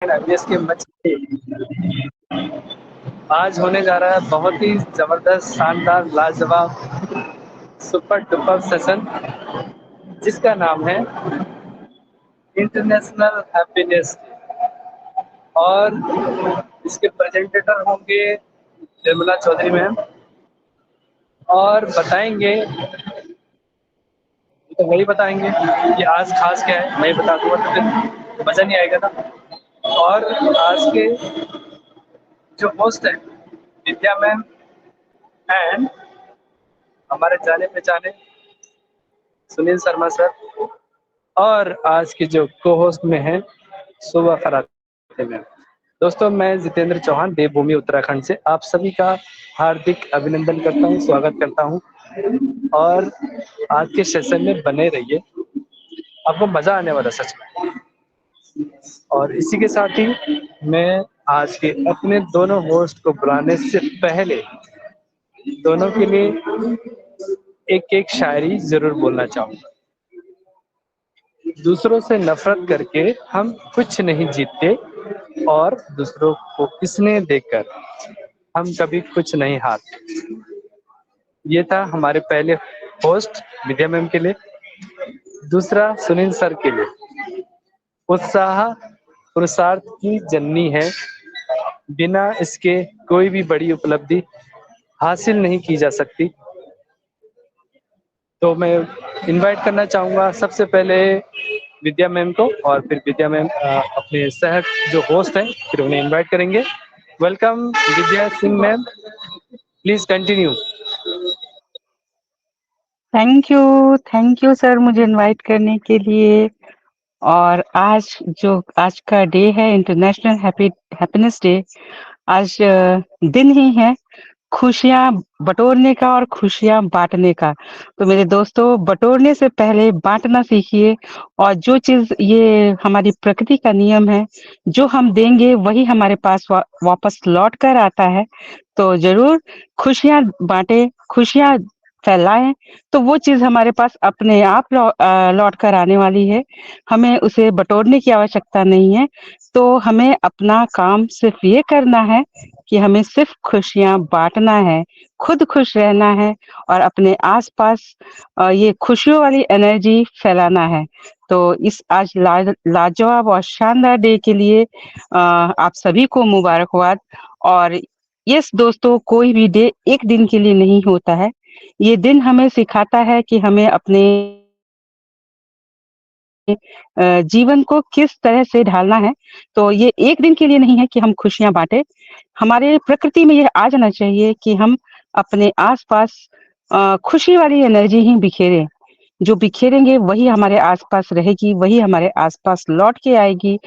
MBS के मंच पे आज होने जा रहा है बहुत ही जबरदस्त, शानदार, लाजवाब, सुपर डुपर सेशन जिसका नाम है इंटरनेशनल हैप्पीनेस डे। और इसके प्रेजेंटेटर होंगे निर्मला चौधरी मैम और बताएंगे, तो वही बताएंगे कि आज खास क्या है। मैं बता दूंगा तो फिर मजा नहीं आएगा ना। और आज के जो होस्ट है विद्या मैम एंड हमारे जाने पहचाने सुनील शर्मा सर, और आज के जो को होस्ट में है सुबह कराते में। दोस्तों, मैं जितेंद्र चौहान देवभूमि उत्तराखंड से आप सभी का हार्दिक अभिनंदन करता हूँ, स्वागत करता हूँ। और आज के सेशन में बने रहिए, आपको मजा आने वाला सच में। और इसी के साथ ही मैं आज के अपने दोनों होस्ट को बुलाने से पहले दोनों के लिए एक एक शायरी जरूर बोलना चाहूंगा। दूसरों से नफरत करके हम कुछ नहीं जीतते, और दूसरों को किसने देखकर हम कभी कुछ नहीं हारते। ये था हमारे पहले होस्ट विद्या मैम के लिए। दूसरा सुनील सर के लिए, उत्साह पुरुषार्थ की जननी है, बिना इसके कोई भी बड़ी उपलब्धि हासिल नहीं की जा सकती। तो मैं इनवाइट करना चाहूँगा सबसे पहले विद्या मैम को, और फिर विद्या मैम अपने सह जो होस्ट हैं फिर उन्हें इनवाइट करेंगे। Welcome Vidya Singh ma'am, please continue. Thank you sir, मुझे इनवाइट करने के लिए। और आज का डे है इंटरनेशनल हैप्पीनेस डे। आज दिन ही है खुशियां बटोरने का और खुशियां बांटने का। तो मेरे दोस्तों, बटोरने से पहले बांटना सीखिए। और जो चीज, ये हमारी प्रकृति का नियम है, जो हम देंगे वही हमारे पास वापस लौट कर आता है। तो जरूर खुशियां बांटे, खुशियां फैलाएं, तो वो चीज हमारे पास अपने आप लौट कर आने वाली है। हमें उसे बटोरने की आवश्यकता नहीं है। तो हमें अपना काम सिर्फ ये करना है कि हमें सिर्फ खुशियां बांटना है, खुद खुश रहना है, और अपने आसपास ये खुशियों वाली एनर्जी फैलाना है। तो इस आज लाजवाब और शानदार डे के लिए आप सभी को मुबारकबाद। और यस दोस्तों, कोई भी डे एक दिन के लिए नहीं होता है। ये दिन हमें सिखाता है कि हमें अपने जीवन को किस तरह से ढालना है। तो ये एक दिन के लिए नहीं है कि हम खुशियां बांटे। हमारे प्रकृति में यह आ जाना चाहिए कि हम अपने आसपास खुशी वाली एनर्जी ही बिखेरें। जो बिखेरेंगे वही हमारे आसपास रहेगी, वही हमारे आसपास लौट के आएगी।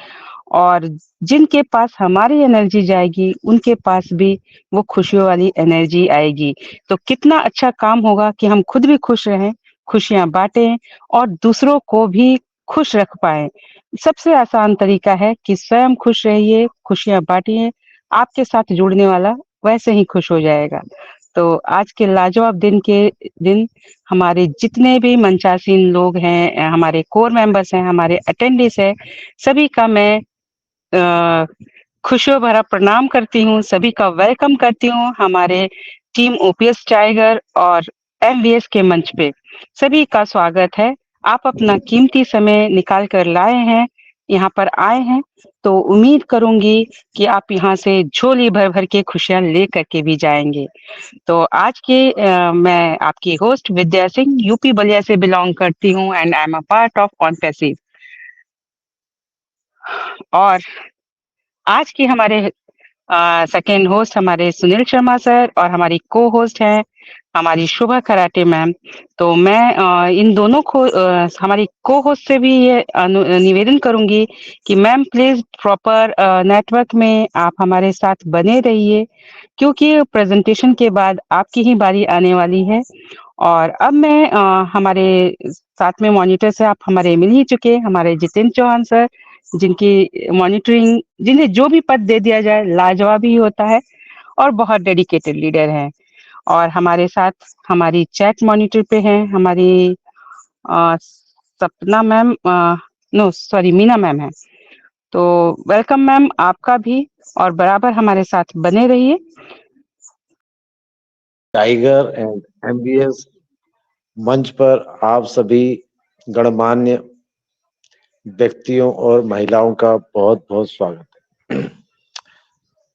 और जिनके पास हमारी एनर्जी जाएगी, उनके पास भी वो खुशियों वाली एनर्जी आएगी। तो कितना अच्छा काम होगा कि हम खुद भी खुश रहें, खुशियां बांटें, और दूसरों को भी खुश रख पाए। सबसे आसान तरीका है कि स्वयं खुश रहिए, खुशियां बांटिए। आपके साथ जुड़ने वाला वैसे ही खुश हो जाएगा। तो आज के लाजवाब दिन हमारे जितने भी मंचासीन लोग हैं, हमारे कोर मेंबर्स हैं, हमारे अटेंडेंस है, सभी का मैं खुशियों भरा प्रणाम करती हूँ, सभी का वेलकम करती हूँ हमारे टीम ओपीएस टाइगर और एमवीएस के मंच पे। सभी का स्वागत है। आप अपना कीमती समय निकाल कर लाए हैं, यहाँ पर आए हैं, तो उम्मीद करूंगी कि आप यहाँ से झोली भर भर के खुशियां ले करके भी जाएंगे। तो आज के मैं आपकी होस्ट विद्या सिंह, यूपी बलिया से बिलोंग करती हूँ, and I am a part of on passive. और आज की हमारे सेकेंड होस्ट हमारे सुनील शर्मा सर, और हमारी को होस्ट है हमारी शुभा कराटे मैम। तो मैं इन दोनों को हमारी को होस्ट से भी ये निवेदन करूंगी कि मैम प्लीज प्रॉपर नेटवर्क में आप हमारे साथ बने रहिए, क्योंकि प्रेजेंटेशन के बाद आपकी ही बारी आने वाली है। और अब मैं हमारे साथ में मॉनिटर से आप हमारे मिल ही चुके, हमारे जितेंद्र चौहान सर, जिनकी मॉनिटरिंग, जिन्हें जो भी पद दे दिया जाए लाजवाब ही होता है, और बहुत डेडिकेटेड लीडर हैं। और हमारे साथ हमारी चैट मॉनिटर पे हैं हमारी Sapna ma'am, no sorry, Meena ma'am है। तो वेलकम मैम आपका भी, और बराबर हमारे साथ बने रहिए। टाइगर एंड एमबीएस मंच पर आप सभी गणमान्य व्यक्तियों और महिलाओं का बहुत बहुत स्वागत है।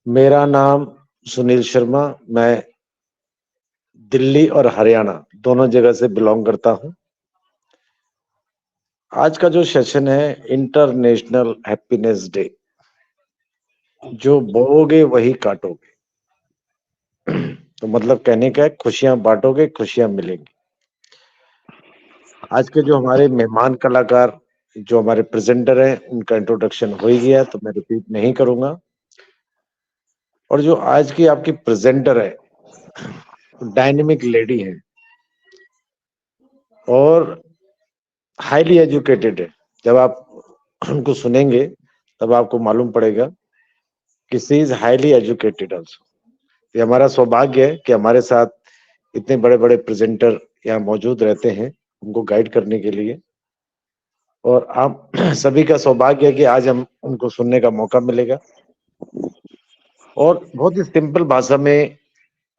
मेरा नाम सुनील शर्मा, मैं दिल्ली और हरियाणा दोनों जगह से बिलोंग करता हूं। आज का जो सेशन है इंटरनेशनल हैप्पीनेस डे, जो बोओगे वही काटोगे। तो मतलब कहने का है खुशियां बांटोगे खुशियां मिलेंगी। आज के जो हमारे मेहमान कलाकार, जो हमारे प्रेजेंटर हैं, उनका इंट्रोडक्शन हो ही गया, तो मैं रिपीट नहीं करूंगा। और जो आज की आपकी प्रेजेंटर है, डायनेमिक लेडी है और हाईली एजुकेटेड है। जब आप उनको सुनेंगे तब आपको मालूम पड़ेगा कि she is highly educated also. ये हमारा सौभाग्य है कि हमारे साथ इतने बड़े बड़े प्रेजेंटर यहाँ मौजूद रहते हैं उनको गाइड करने के लिए, और आप सभी का सौभाग्य है कि आज हम उनको सुनने का मौका मिलेगा। और बहुत ही सिंपल भाषा में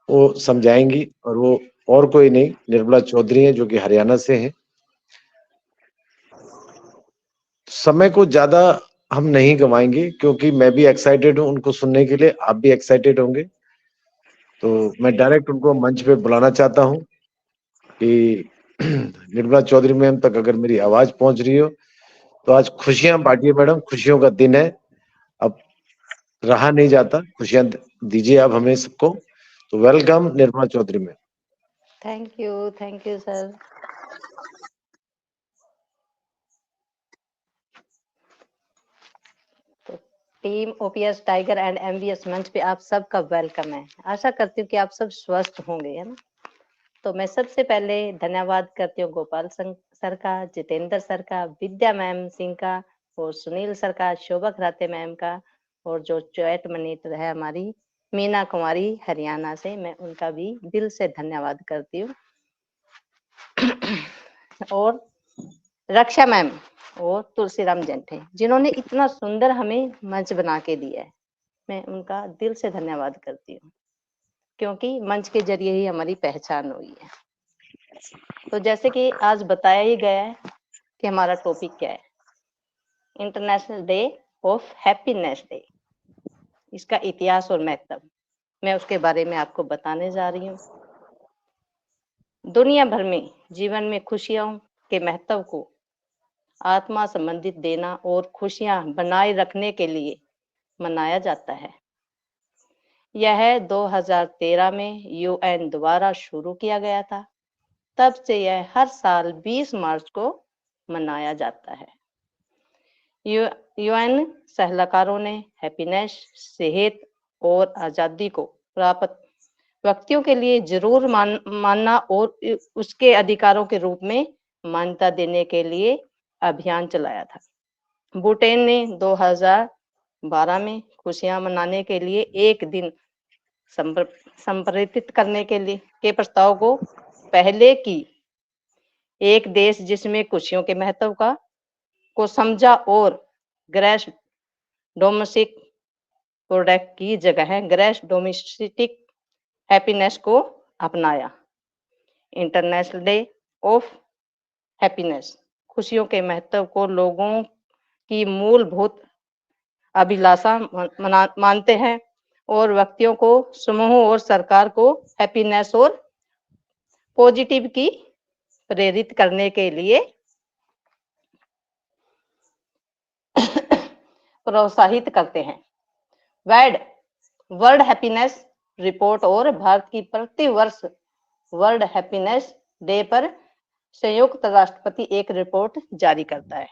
वो समझाएंगी, और वो और कोई नहीं, निर्मला चौधरी है, जो कि हरियाणा से हैं। समय को ज्यादा हम नहीं गवाएंगे क्योंकि मैं भी एक्साइटेड हूं उनको सुनने के लिए, आप भी एक्साइटेड होंगे। तो मैं डायरेक्ट उनको मंच पे बुलाना चाहता हूं कि निर्मला चौधरी मैम तक अगर मेरी आवाज पहुंच रही हो तो आज खुशियां बांटिए मैडम, खुशियों का दिन है। अब रहा नहीं जाता, खुशियां दीजिए आप हमें सबको। तो welcome Nirmala Chaudhary ma'am. Thank you sir. तो team OPS tiger and MVS मंच पे आप सबका वेलकम है। आशा करती हूँ कि आप सब स्वस्थ होंगे, है ना। तो मैं सबसे पहले धन्यवाद करती हूँ गोपाल सर का, जितेंद्र सर का, विद्या मैम सिंह का, और सुनील सर का, शोभा खराते मैम का, और जो चैट मॉनिटर है हमारी मीना कुमारी हरियाणा से, मैं उनका भी दिल से धन्यवाद करती हूँ। और रक्षा मैम और तुलसीराम जेंठे, जिन्होंने इतना सुंदर हमें मंच बना के दिया है, मैं उनका दिल से धन्यवाद करती हूँ, क्योंकि मंच के जरिए ही हमारी पहचान हुई है। तो जैसे कि आज बताया ही गया है कि हमारा टॉपिक क्या है, international day of happiness day, इसका इतिहास और महत्व, मैं उसके बारे में आपको बताने जा रही हूँ। दुनिया भर में जीवन में खुशियों के महत्व को आत्मा संबंधित देना और खुशियां बनाए रखने के लिए मनाया जाता है। यह 2013 में यूएन द्वारा शुरू किया गया था। तब से यह हर साल 20 मार्च को मनाया जाता है। यूएन सलाहकारों ने हैप्पीनेस, सेहत और आजादी को प्राप्त व्यक्तियों के लिए जरूर मानना और उसके अधिकारों के रूप में मान्यता देने के लिए अभियान चलाया था। भूटान ने 2012 में खुशियां मनाने के लिए एक दिन संप्रेषित करने के प्रस्ताव को पहले की एक देश जिसमें खुशियों के महत्व को समझा और ग्रैस डोमेस्टिक प्रोडक्ट की जगह ग्रैस डोमेस्टिक हैप्पीनेस को अपनाया। इंटरनेशनल डे ऑफ हैप्पीनेस खुशियों के महत्व को लोगों की मूलभूत अभिलाषा मानते हैं और व्यक्तियों को, समूह और सरकार को हैप्पीनेस और पॉजिटिव की प्रेरित करने के लिए प्रोत्साहित करते हैं। वर्ल्ड हैप्पीनेस रिपोर्ट और भारत की प्रति वर्ष वर्ल्ड हैप्पीनेस डे पर संयुक्त राष्ट्रपति एक रिपोर्ट जारी करता है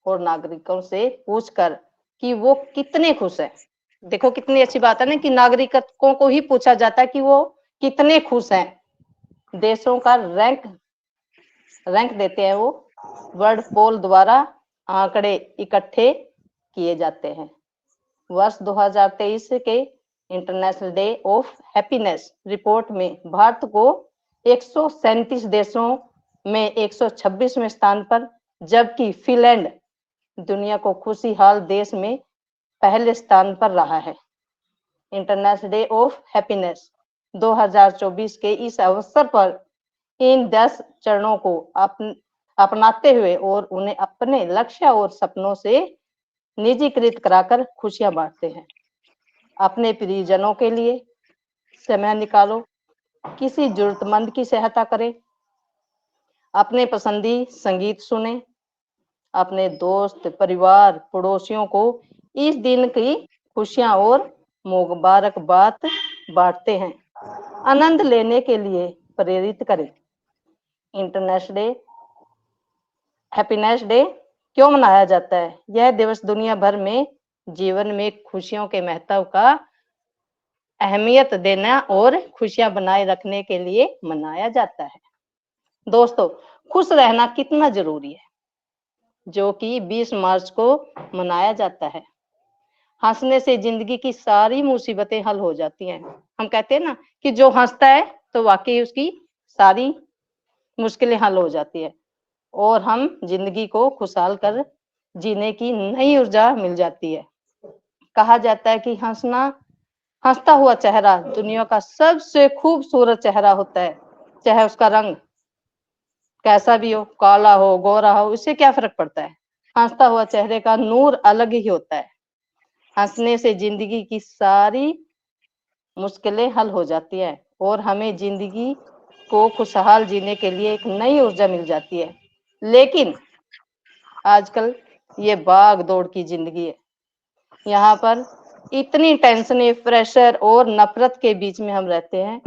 और नागरिकों से पूछकर कि वो कितने खुश हैं। देखो कितनी अच्छी बात है ना, कि नागरिकों को ही पूछा जाता है कि वो कितने खुश हैं। देशों का रैंक देते हैं वो, वर्ल्ड पोल द्वारा आंकड़े इकट्ठे किए जाते हैं। वर्ष 2023 के international day of happiness report में भारत को 137 देशों में 126वें स्थान पर, जबकि फिनलैंड दुनिया को खुशहाल देश में पहले स्थान पर रहा है। इंटरनेशनल डे ऑफ हैप्पीनेस 2024 के इस अवसर पर इन 10 चरणों को अपनाते हुए और उन्हें अपने लक्ष्य और सपनों से निजीकृत कराकर खुशियां बांटते हैं। अपने प्रियजनों के लिए समय निकालो, किसी जरूरतमंद की सहायता करें, अपने पसंदी संगीत सुने, अपने दोस्त, परिवार, पड़ोसियों को इस दिन की खुशियां और मुबारकबाद बांटते हैं, आनंद लेने के लिए प्रेरित करें। इंटरनेशनल डे हैप्पीनेस डे क्यों मनाया जाता है? यह दिवस दुनिया भर में जीवन में खुशियों के महत्व का अहमियत देना और खुशियां बनाए रखने के लिए मनाया जाता है। दोस्तों, खुश रहना कितना जरूरी है, जो कि 20 मार्च को मनाया जाता है। हंसने से जिंदगी की सारी मुसीबतें हल हो जाती हैं। हम कहते हैं ना कि जो हंसता है तो वाकई उसकी सारी मुश्किलें हल हो जाती है और हम जिंदगी को खुशहाल कर जीने की नई ऊर्जा मिल जाती है। कहा जाता है कि हंसता हुआ चेहरा दुनिया का सबसे खूबसूरत चेहरा होता है। चाहे उसका रंग कैसा भी हो, काला हो, गोरा हो, उससे क्या फर्क पड़ता है। हंसता हुआ चेहरे का नूर अलग ही होता है। हंसने से जिंदगी की सारी मुश्किलें हल हो जाती है और हमें जिंदगी को खुशहाल जीने के लिए एक नई ऊर्जा मिल जाती है। लेकिन आजकल ये भाग दौड़ की जिंदगी है, यहाँ पर इतनी टेंशनें, प्रेशर और नफरत के बीच में हम रहते हैं।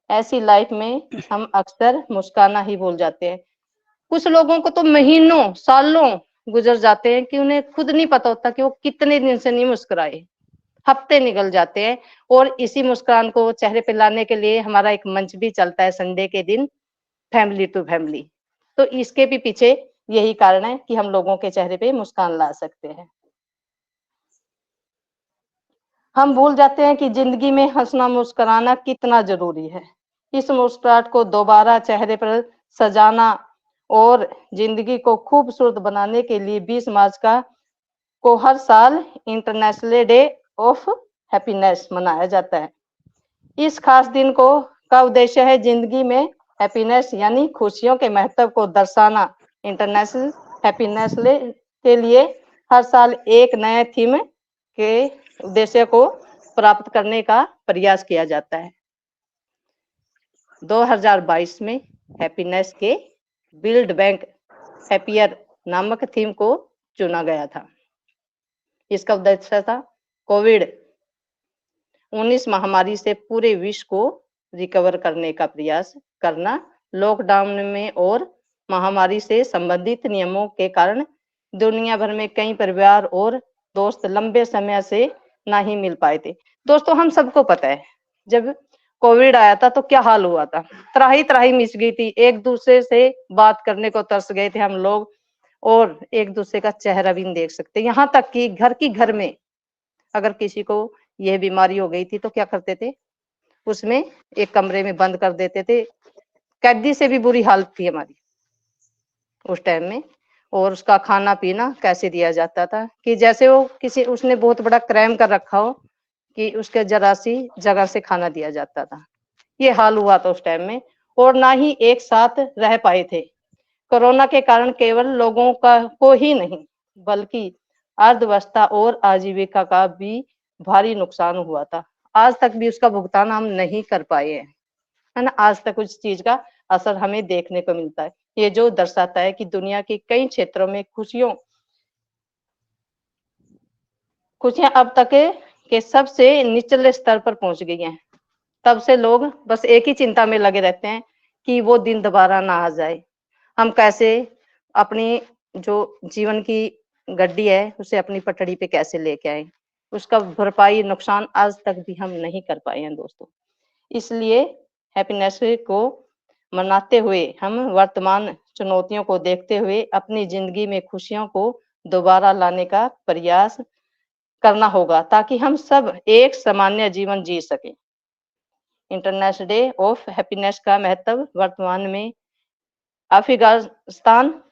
ऐसी लाइफ में हम अक्सर मुस्काना ही भूल जाते हैं। कुछ लोगों को तो महीनों, सालों गुजर जाते हैं कि उन्हें खुद नहीं पता होता कि वो कितने दिन से नहीं मुस्कुराए। हफ्ते निकल जाते हैं और इसी मुस्कान को चेहरे पे लाने के लिए हमारा एक मंच भी चलता है संडे के दिन, फैमिली टू फैमिली। तो इसके भी पीछे यही कारण है कि हम लोगों के चेहरे पे मुस्कान ला सकते हैं। हम भूल जाते हैं कि जिंदगी में हंसना, मुस्कुराना कितना जरूरी है। इस मुस्कुराहट को दोबारा चेहरे पर सजाना और जिंदगी को खूबसूरत बनाने के लिए 20 मार्च को हर साल इंटरनेशनल डे ऑफ हैप्पीनेस मनाया जाता है। इस खास दिन का उद्देश्य है जिंदगी में हैप्पीनेस यानी खुशियों के महत्व को दर्शाना। इंटरनेशनल हैप्पीनेस के लिए हर साल एक नए थीम के उद्देश्य को प्राप्त करने का प्रयास किया जाता है। 2022 में हैप्पीनेस के बिल्ड बैंक हैप्पियर नामक थीम को चुना गया था। इसका उद्देश्य था कोविड-19 महामारी से पूरे विश्व को रिकवर करने का प्रयास करना। लॉकडाउन में और महामारी से संबंधित नियमों के कारण दुनिया भर में कई परिवार और दोस्त लंबे समय से ना ही मिल पाए थे। दोस्तों, हम सबको पता है जब कोविड आया था तो क्या हाल हुआ था। त्राही मिस गई थी, एक दूसरे से बात करने को तरस गए थे हम लोग और एक दूसरे का चेहरा भी नहीं देख सकते। यहाँ तक कि घर में अगर किसी को यह बीमारी हो गई थी तो क्या करते थे, उसमें एक कमरे में बंद कर देते थे। कैदी से भी बुरी हालत थी हमारी उस टाइम में। और उसका खाना पीना कैसे दिया जाता था कि जैसे वो उसने बहुत बड़ा क्राइम कर रखा हो कि उसके जरा सी जगह से खाना दिया जाता था। ये हाल हुआ था उस टाइम में और ना ही एक साथ रह पाए थे। कोरोना के कारण केवल लोगों को ही नहीं बल्कि अर्थव्यवस्था और आजीविका का भी भारी नुकसान हुआ था। आज तक भी उसका भुगतान हम नहीं कर पाए हैं, है ना। आज तक उस चीज का असर हमें देखने को मिलता है। ये जो दर्शाता है कि दुनिया के कई क्षेत्रों में खुशियां अब तक के सबसे निचले स्तर पर पहुंच गई हैं। तब से लोग बस एक ही चिंता में लगे रहते हैं कि वो दिन दोबारा ना आ जाए। हम कैसे अपनी जो जीवन की गड्डी है उसे अपनी पटड़ी पे कैसे लेके आए, उसका भरपाई नुकसान आज तक भी हम नहीं कर पाए हैं दोस्तों। इसलिए हैप्पीनेस को मनाते हुए हम वर्तमान चुनौतियों को देखते हुए अपनी जिंदगी में खुशियों को दोबारा लाने का प्रयास करना होगा ताकि हम सब एक सामान्य जीवन जी सकें। इंटरनेशनल डे ऑफ हैप्पीनेस का महत्व वर्तमान में अफगानिस्तान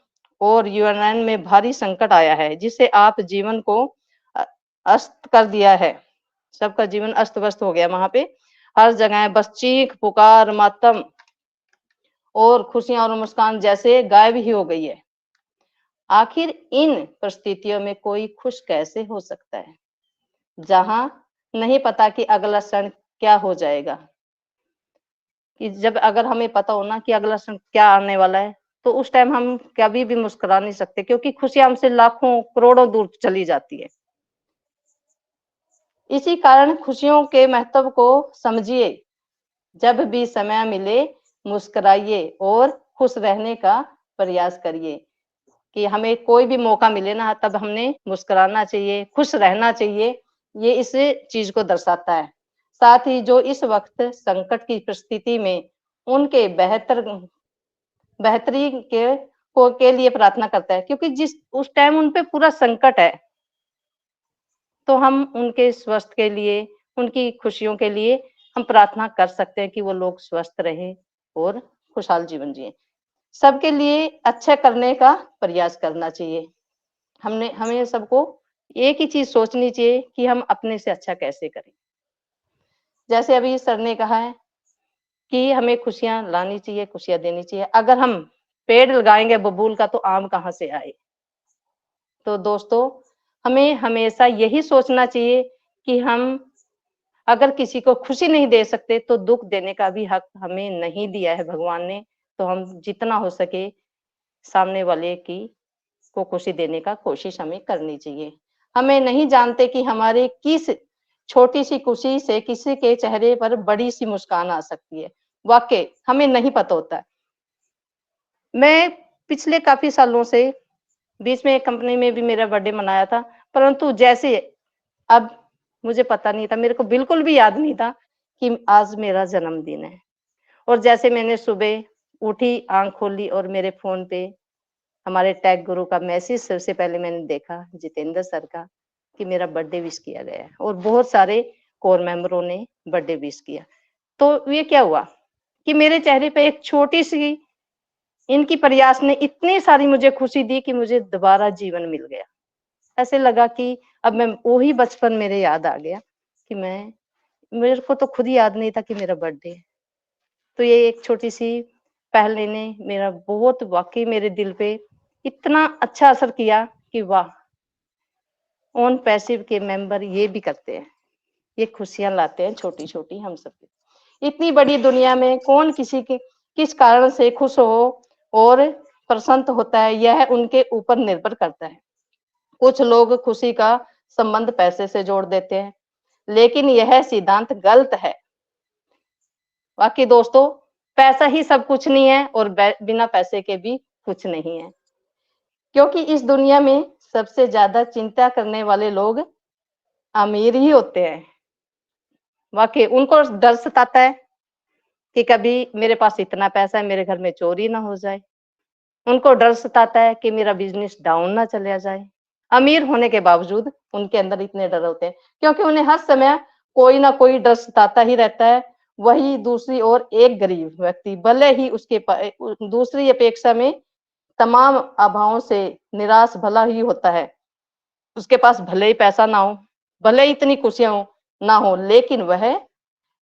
और यूएनएन में भारी संकट आया है, जिससे आप जीवन को अस्त कर दिया है। सबका जीवन अस्त व्यस्त हो गया। वहां पे हर जगह बस चीख पुकार, मातम और खुशियां और मुस्कान जैसे गायब ही हो गई है। आखिर इन परिस्थितियों में कोई खुश कैसे हो सकता है, जहां नहीं पता कि अगला क्षण क्या हो जाएगा। कि जब अगर हमें पता हो ना कि अगला क्षण क्या आने वाला है, तो उस टाइम हम कभी भी मुस्कुरा नहीं सकते, क्योंकि खुशियां हमसे लाखों करोड़ों दूर चली जाती है। इसी कारण खुशियों के महत्व को समझिए। जब भी समय मिले मुस्कुराइए और खुश रहने का प्रयास करिए। कि हमें कोई भी मौका मिले ना, तब हमने मुस्कुराना चाहिए, खुश रहना चाहिए। ये इस चीज को दर्शाता है। साथ ही जो इस वक्त संकट की परिस्थिति में उनके बेहतरी के लिए प्रार्थना करता है, क्योंकि जिस उस टाइम उन पे पूरा संकट है, तो हम उनके स्वस्थ के लिए, उनकी खुशियों के लिए हम प्रार्थना कर सकते हैं कि वो लोग स्वस्थ रहें और खुशहाल जीवन जिए। सबके लिए अच्छा करने का प्रयास करना चाहिए। हमें सबको एक ही चीज सोचनी चाहिए कि हम अपने से अच्छा कैसे करें। जैसे अभी सर ने कहा है कि हमें खुशियां लानी चाहिए, खुशियां देनी चाहिए। अगर हम पेड़ लगाएंगे बबूल का, तो आम कहाँ से आए। तो दोस्तों, हमें हमेशा यही सोचना चाहिए कि हम अगर किसी को खुशी नहीं दे सकते, तो दुख देने का भी हक हमें नहीं दिया है भगवान ने। तो हम जितना हो सके सामने वाले की को खुशी देने का कोशिश हमें करनी चाहिए। हमें नहीं जानते कि हमारे किस छोटी सी खुशी से किसी के चेहरे पर बड़ी सी मुस्कान आ सकती है। वाकई हमें नहीं पता होता। मैं पिछले काफी सालों से बीच में एक कंपनी में भी मेरा बर्थडे मनाया था, परंतु जैसे अब मुझे पता नहीं था, मेरे को बिल्कुल भी याद नहीं था कि आज मेरा जन्मदिन है। और जैसे मैंने सुबह उठी, आंख खोली और मेरे फोन पे हमारे टैग गुरु का मैसेज सबसे पहले मैंने देखा, जितेंद्र सर का, कि मेरा बर्थडे विश किया गया है। और बहुत सारे कोर मेंबरों ने बर्थडे विश किया। तो ये क्या हुआ कि मेरे चेहरे पे एक छोटी सी इनकी प्रयास ने इतनी सारी मुझे खुशी दी कि मुझे दोबारा जीवन मिल गया। ऐसे लगा कि अब मैं वही बचपन मेरे याद आ गया कि मेरे को तो खुद ही याद नहीं था कि मेरा बर्थडे है। तो ये एक छोटी सी पहल ने मेरा बहुत वाकई मेरे दिल पे इतना अच्छा असर किया कि वाह, ऑन पैसिव के मेंबर ये भी करते हैं, ये खुशियां लाते हैं छोटी छोटी हम सबके। इतनी बड़ी दुनिया में कौन किसी के किस कारण से खुश हो और प्रसन्न होता है, यह उनके ऊपर निर्भर करता है। कुछ लोग खुशी का संबंध पैसे से जोड़ देते हैं, लेकिन यह सिद्धांत गलत है। बाकी दोस्तों, पैसा ही सब कुछ नहीं है और बिना पैसे के भी कुछ नहीं है। क्योंकि इस दुनिया में सबसे ज्यादा चिंता करने वाले लोग अमीर ही होते हैं। वाकई उनको डर सताता है कि कभी मेरे पास इतना पैसा है, मेरे घर में चोरी ना हो जाए। उनको डर सताता है कि मेरा बिजनेस डाउन ना चला जाए। अमीर होने के बावजूद उनके अंदर इतने डर होते हैं, क्योंकि उन्हें हर समय कोई ना कोई डर सताता ही रहता है। वही दूसरी ओर एक गरीब व्यक्ति भले ही उसके दूसरी अपेक्षा में तमाम अभावों से निराश भला ही होता है। उसके पास भले ही पैसा ना हो, भले ही इतनी खुशियां हो ना हो, लेकिन वह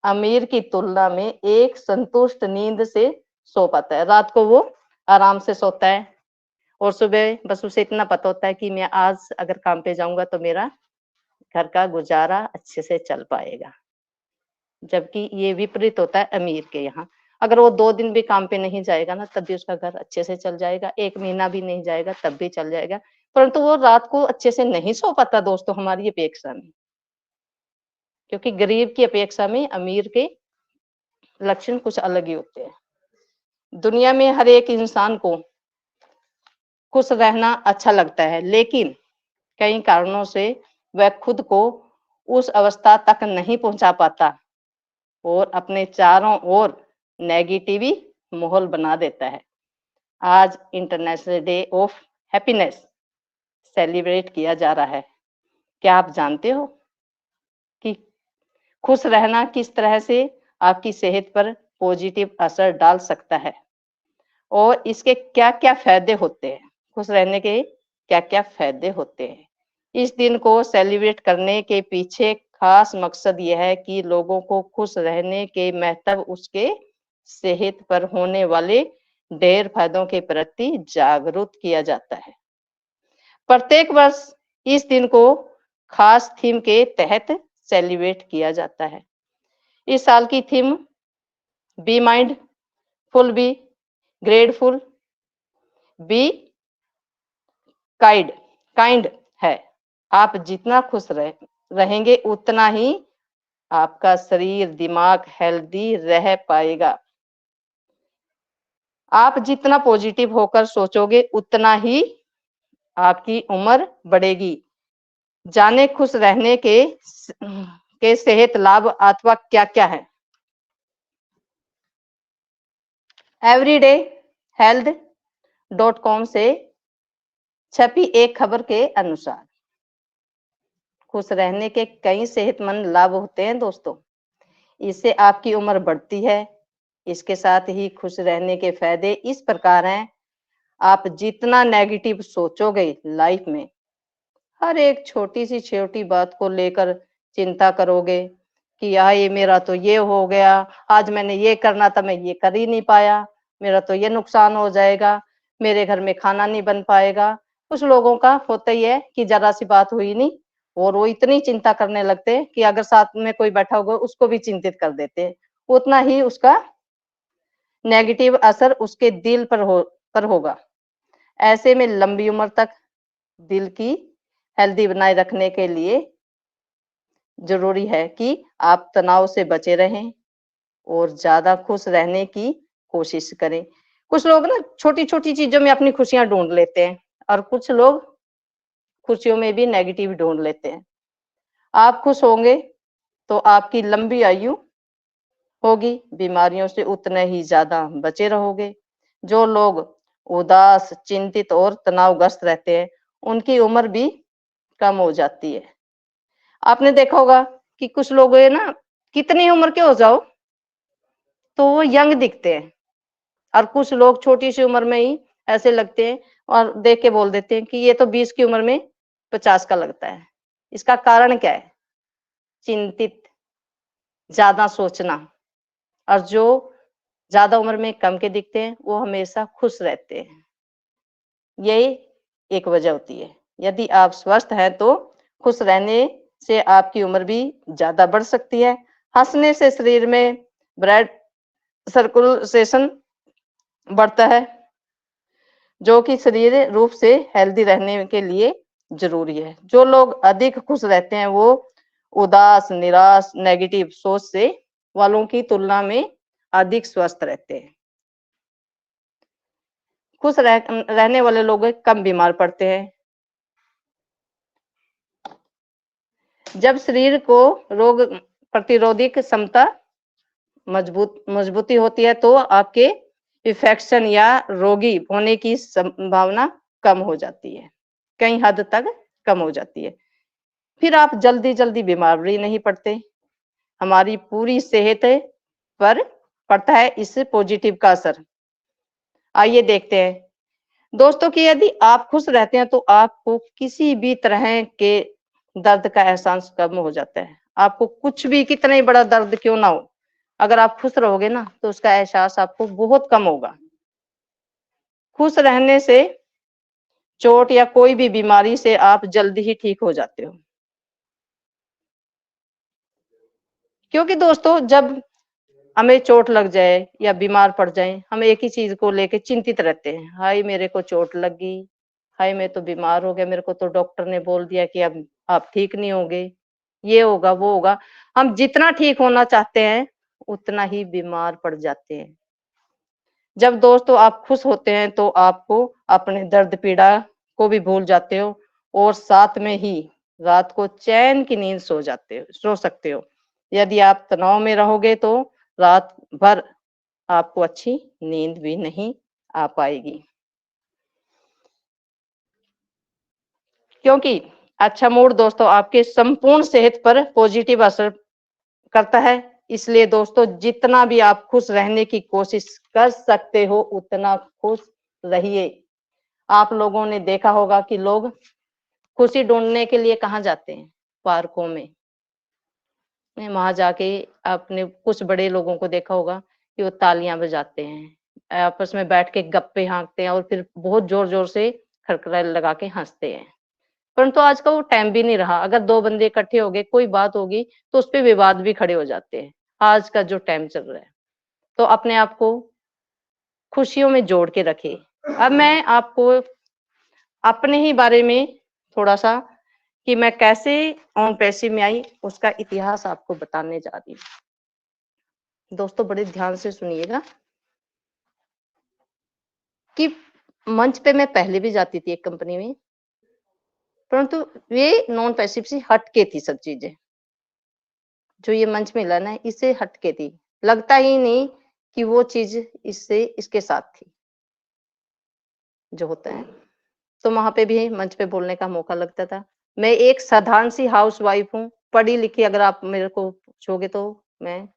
अमीर की तुलना में एक संतुष्ट नींद से सो पाता है। रात को वो आराम से सोता है और सुबह बस उसे इतना पता होता है कि मैं आज अगर काम पे जाऊंगा तो मेरा घर का गुजारा अच्छे से चल पाएगा। जबकि ये विपरीत होता है अमीर के यहाँ। अगर वो 2 दिन भी काम पे नहीं जाएगा ना, तब भी उसका घर अच्छे से चल जाएगा। 1 महीना भी नहीं जाएगा तब भी चल जाएगा, परंतु वो रात को अच्छे से नहीं सो पाता दोस्तों, हमारी अपेक्षा में। क्योंकि गरीब की अपेक्षा में अमीर के लक्षण कुछ अलग ही होते हैं। दुनिया में हर एक इंसान को खुश रहना अच्छा लगता है, लेकिन कई कारणों से वह खुद को उस अवस्था तक नहीं पहुंचा पाता और अपने चारों ओर नेगेटिव माहौल बना देता है। आज international day of happiness celebrate किया जा रहा है। क्या आप जानते हो कि खुश रहना किस तरह से आपकी सेहत पर पॉजिटिव असर डाल सकता है और इसके क्या क्या फायदे होते हैं खुश रहने के क्या क्या फायदे होते हैं। इस दिन को सेलिब्रेट करने के पीछे खास मकसद यह है कि लोगों को खुश रहने के महत्व, उसके सेहत पर होने वाले ढेर फायदों के प्रति जागरूक किया जाता है। प्रत्येक वर्ष इस दिन को खास थीम के तहत सेलिब्रेट किया जाता है। इस साल की theme be mindful, be grateful, be kind है। आप जितना खुश रहेंगे उतना ही आपका शरीर दिमाग हेल्दी रह पाएगा। आप जितना पॉजिटिव होकर सोचोगे उतना ही आपकी उम्र बढ़ेगी। जाने खुश रहने के सेहत लाभ अथवा क्या क्या है। everydayhealth.com से छपी एक खबर के अनुसार खुश रहने के कई सेहतमंद लाभ होते हैं दोस्तों। इससे आपकी उम्र बढ़ती है। इसके साथ ही खुश रहने के फायदे इस प्रकार हैं। आप जितना नेगेटिव सोचोगे लाइफ में, हर एक छोटी सी छोटी बात को लेकर चिंता करोगे कि यार ये मेरा तो ये हो गया, आज मैंने ये करना था मैं ये कर ही नहीं पाया, मेरा तो ये नुकसान हो जाएगा, मेरे घर में खाना नहीं बन पाएगा। कुछ लोगों का होता ही है कि जरा सी बात हुई नहीं और वो इतनी चिंता करने लगते हैं कि अगर साथ में कोई बैठा होगा उसको भी चिंतित कर देते हैं। उतना ही उसका नेगेटिव असर उसके दिल पर होगा। ऐसे में लंबी उम्र तक दिल की हेल्दी बनाए रखने के लिए जरूरी है कि आप तनाव से बचे रहें और ज्यादा खुश रहने की कोशिश करें। कुछ लोग ना छोटी छोटी चीजों में अपनी खुशियां ढूंढ लेते हैं और कुछ लोग खुशियों में भी नेगेटिव ढूंढ लेते हैं। आप खुश होंगे तो आपकी लंबी आयु होगी, बीमारियों से उतने ही ज्यादा बचे रहोगे। जो लोग उदास, चिंतित और तनावग्रस्त रहते हैं उनकी उम्र भी कम हो जाती है। आपने देखा होगा कि कुछ लोग है ना, कितनी उम्र के हो जाओ तो वो यंग दिखते हैं और कुछ लोग छोटी सी उम्र में ही ऐसे लगते हैं और देख के बोल देते हैं कि ये तो 20 की उम्र में 50 का लगता है। इसका कारण क्या है? चिंतित, ज्यादा सोचना। और जो ज्यादा उम्र में कम के दिखते हैं वो हमेशा खुश रहते हैं। यही एक वजह होती है। यदि आप स्वस्थ हैं तो खुश रहने से आपकी उम्र भी ज्यादा बढ़ सकती है। हंसने से शरीर में ब्लड सर्कुलेशन बढ़ता है, जो कि शरीर रूप से हेल्दी रहने के लिए जरूरी है। जो लोग अधिक खुश रहते हैं वो उदास, निराश, नेगेटिव सोच से वालों की तुलना में अधिक स्वस्थ रहते हैं। खुश रहने वाले लोग कम बीमार पड़ते हैं। जब शरीर को रोग प्रतिरोधी क्षमता मजबूती होती है तो आपके इन्फेक्शन या रोगी होने की संभावना कम हो जाती है, कई हद तक कम हो जाती है। फिर आप जल्दी बीमार भी नहीं पड़ते। हमारी पूरी सेहत पर पड़ता है इस पॉजिटिव का असर। आइए देखते हैं दोस्तों कि यदि आप खुश रहते हैं तो आपको किसी भी तरह के दर्द का एहसास कम हो जाता है। आपको कुछ भी, कितना ही बड़ा दर्द क्यों ना हो, अगर आप खुश रहोगे ना तो उसका एहसास आपको बहुत कम होगा। खुश रहने से चोट या कोई भी बीमारी से आप जल्दी ही ठीक हो जाते हो। क्योंकि दोस्तों जब हमें चोट लग जाए या बीमार पड़ जाए, हम एक ही चीज को लेके चिंतित रहते हैं। हाय मेरे को चोट लग गई, हाय मैं तो बीमार हो गया, मेरे को तो डॉक्टर ने बोल दिया कि अब आप ठीक नहीं होंगे, ये होगा वो होगा। हम जितना ठीक होना चाहते हैं उतना ही बीमार पड़ जाते हैं। जब दोस्तों आप खुश होते हैं तो आपको अपने दर्द पीड़ा को भी भूल जाते हो और साथ में ही रात को चैन की नींद सो सकते हो। यदि आप तनाव में रहोगे तो रात भर आपको अच्छी नींद भी नहीं आ पाएगी। क्योंकि अच्छा मूड दोस्तों आपके संपूर्ण सेहत पर पॉजिटिव असर करता है। इसलिए दोस्तों जितना भी आप खुश रहने की कोशिश कर सकते हो उतना खुश रहिए। आप लोगों ने देखा होगा कि लोग खुशी ढूंढने के लिए कहाँ जाते हैं? पार्कों में। वहां जाके आपने कुछ बड़े लोगों को देखा होगा कि वो तालियां बजाते हैं, आपस में बैठ के गप्पे हाँकते हैं और फिर बहुत जोर जोर से खड़खड़ा लगा के हंसते हैं। परंतु आज का वो टाइम भी नहीं रहा। अगर दो बंदे इकट्ठे हो गए, कोई बात होगी तो उस पे विवाद भी खड़े हो जाते हैं। आज का जो टाइम चल रहा है, तो अपने आप को खुशियों में जोड़ के रखे। अब मैं आपको अपने ही बारे में थोड़ा सा, कि मैं कैसे ओम पैसिव में आई, उसका इतिहास आपको बताने जा रही हूँ। दोस्तों बड़े ध्यान से सुनिएगा कि मंच पे मैं पहले भी जाती थी एक कंपनी में, परंतु ये नॉन पैसिव से हट के थी सब चीजें। जो ये मंच मिलन है, इससे हट के थी। लगता ही नहीं कि वो चीज इससे इसके साथ थी जो होता है। तो वहां पे भी मंच पे बोलने का मौका लगता था। मैं एक साधारण सी हाउस वाइफ हूँ, पढ़ी लिखी। अगर आप मेरे को पूछोगे तो मैं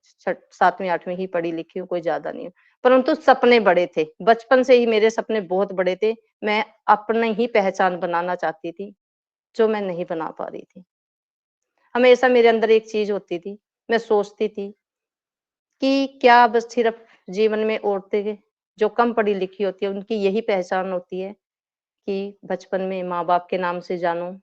7वीं 8वीं ही पढ़ी लिखी हूँ, कोई ज्यादा नहीं हूँ। परंतु सपने बड़े थे, बचपन से ही मेरे सपने बहुत बड़े थे। मैं अपनी ही पहचान बनाना चाहती थी, जो मैं नहीं बना पा रही थी। हमेशा मेरे अंदर एक चीज होती थी, मैं सोचती थी कि क्या बस सिर्फ जीवन में औरतें जो कम पढ़ी लिखी होती है उनकी यही पहचान होती है कि बचपन में माँ बाप के नाम से जानो,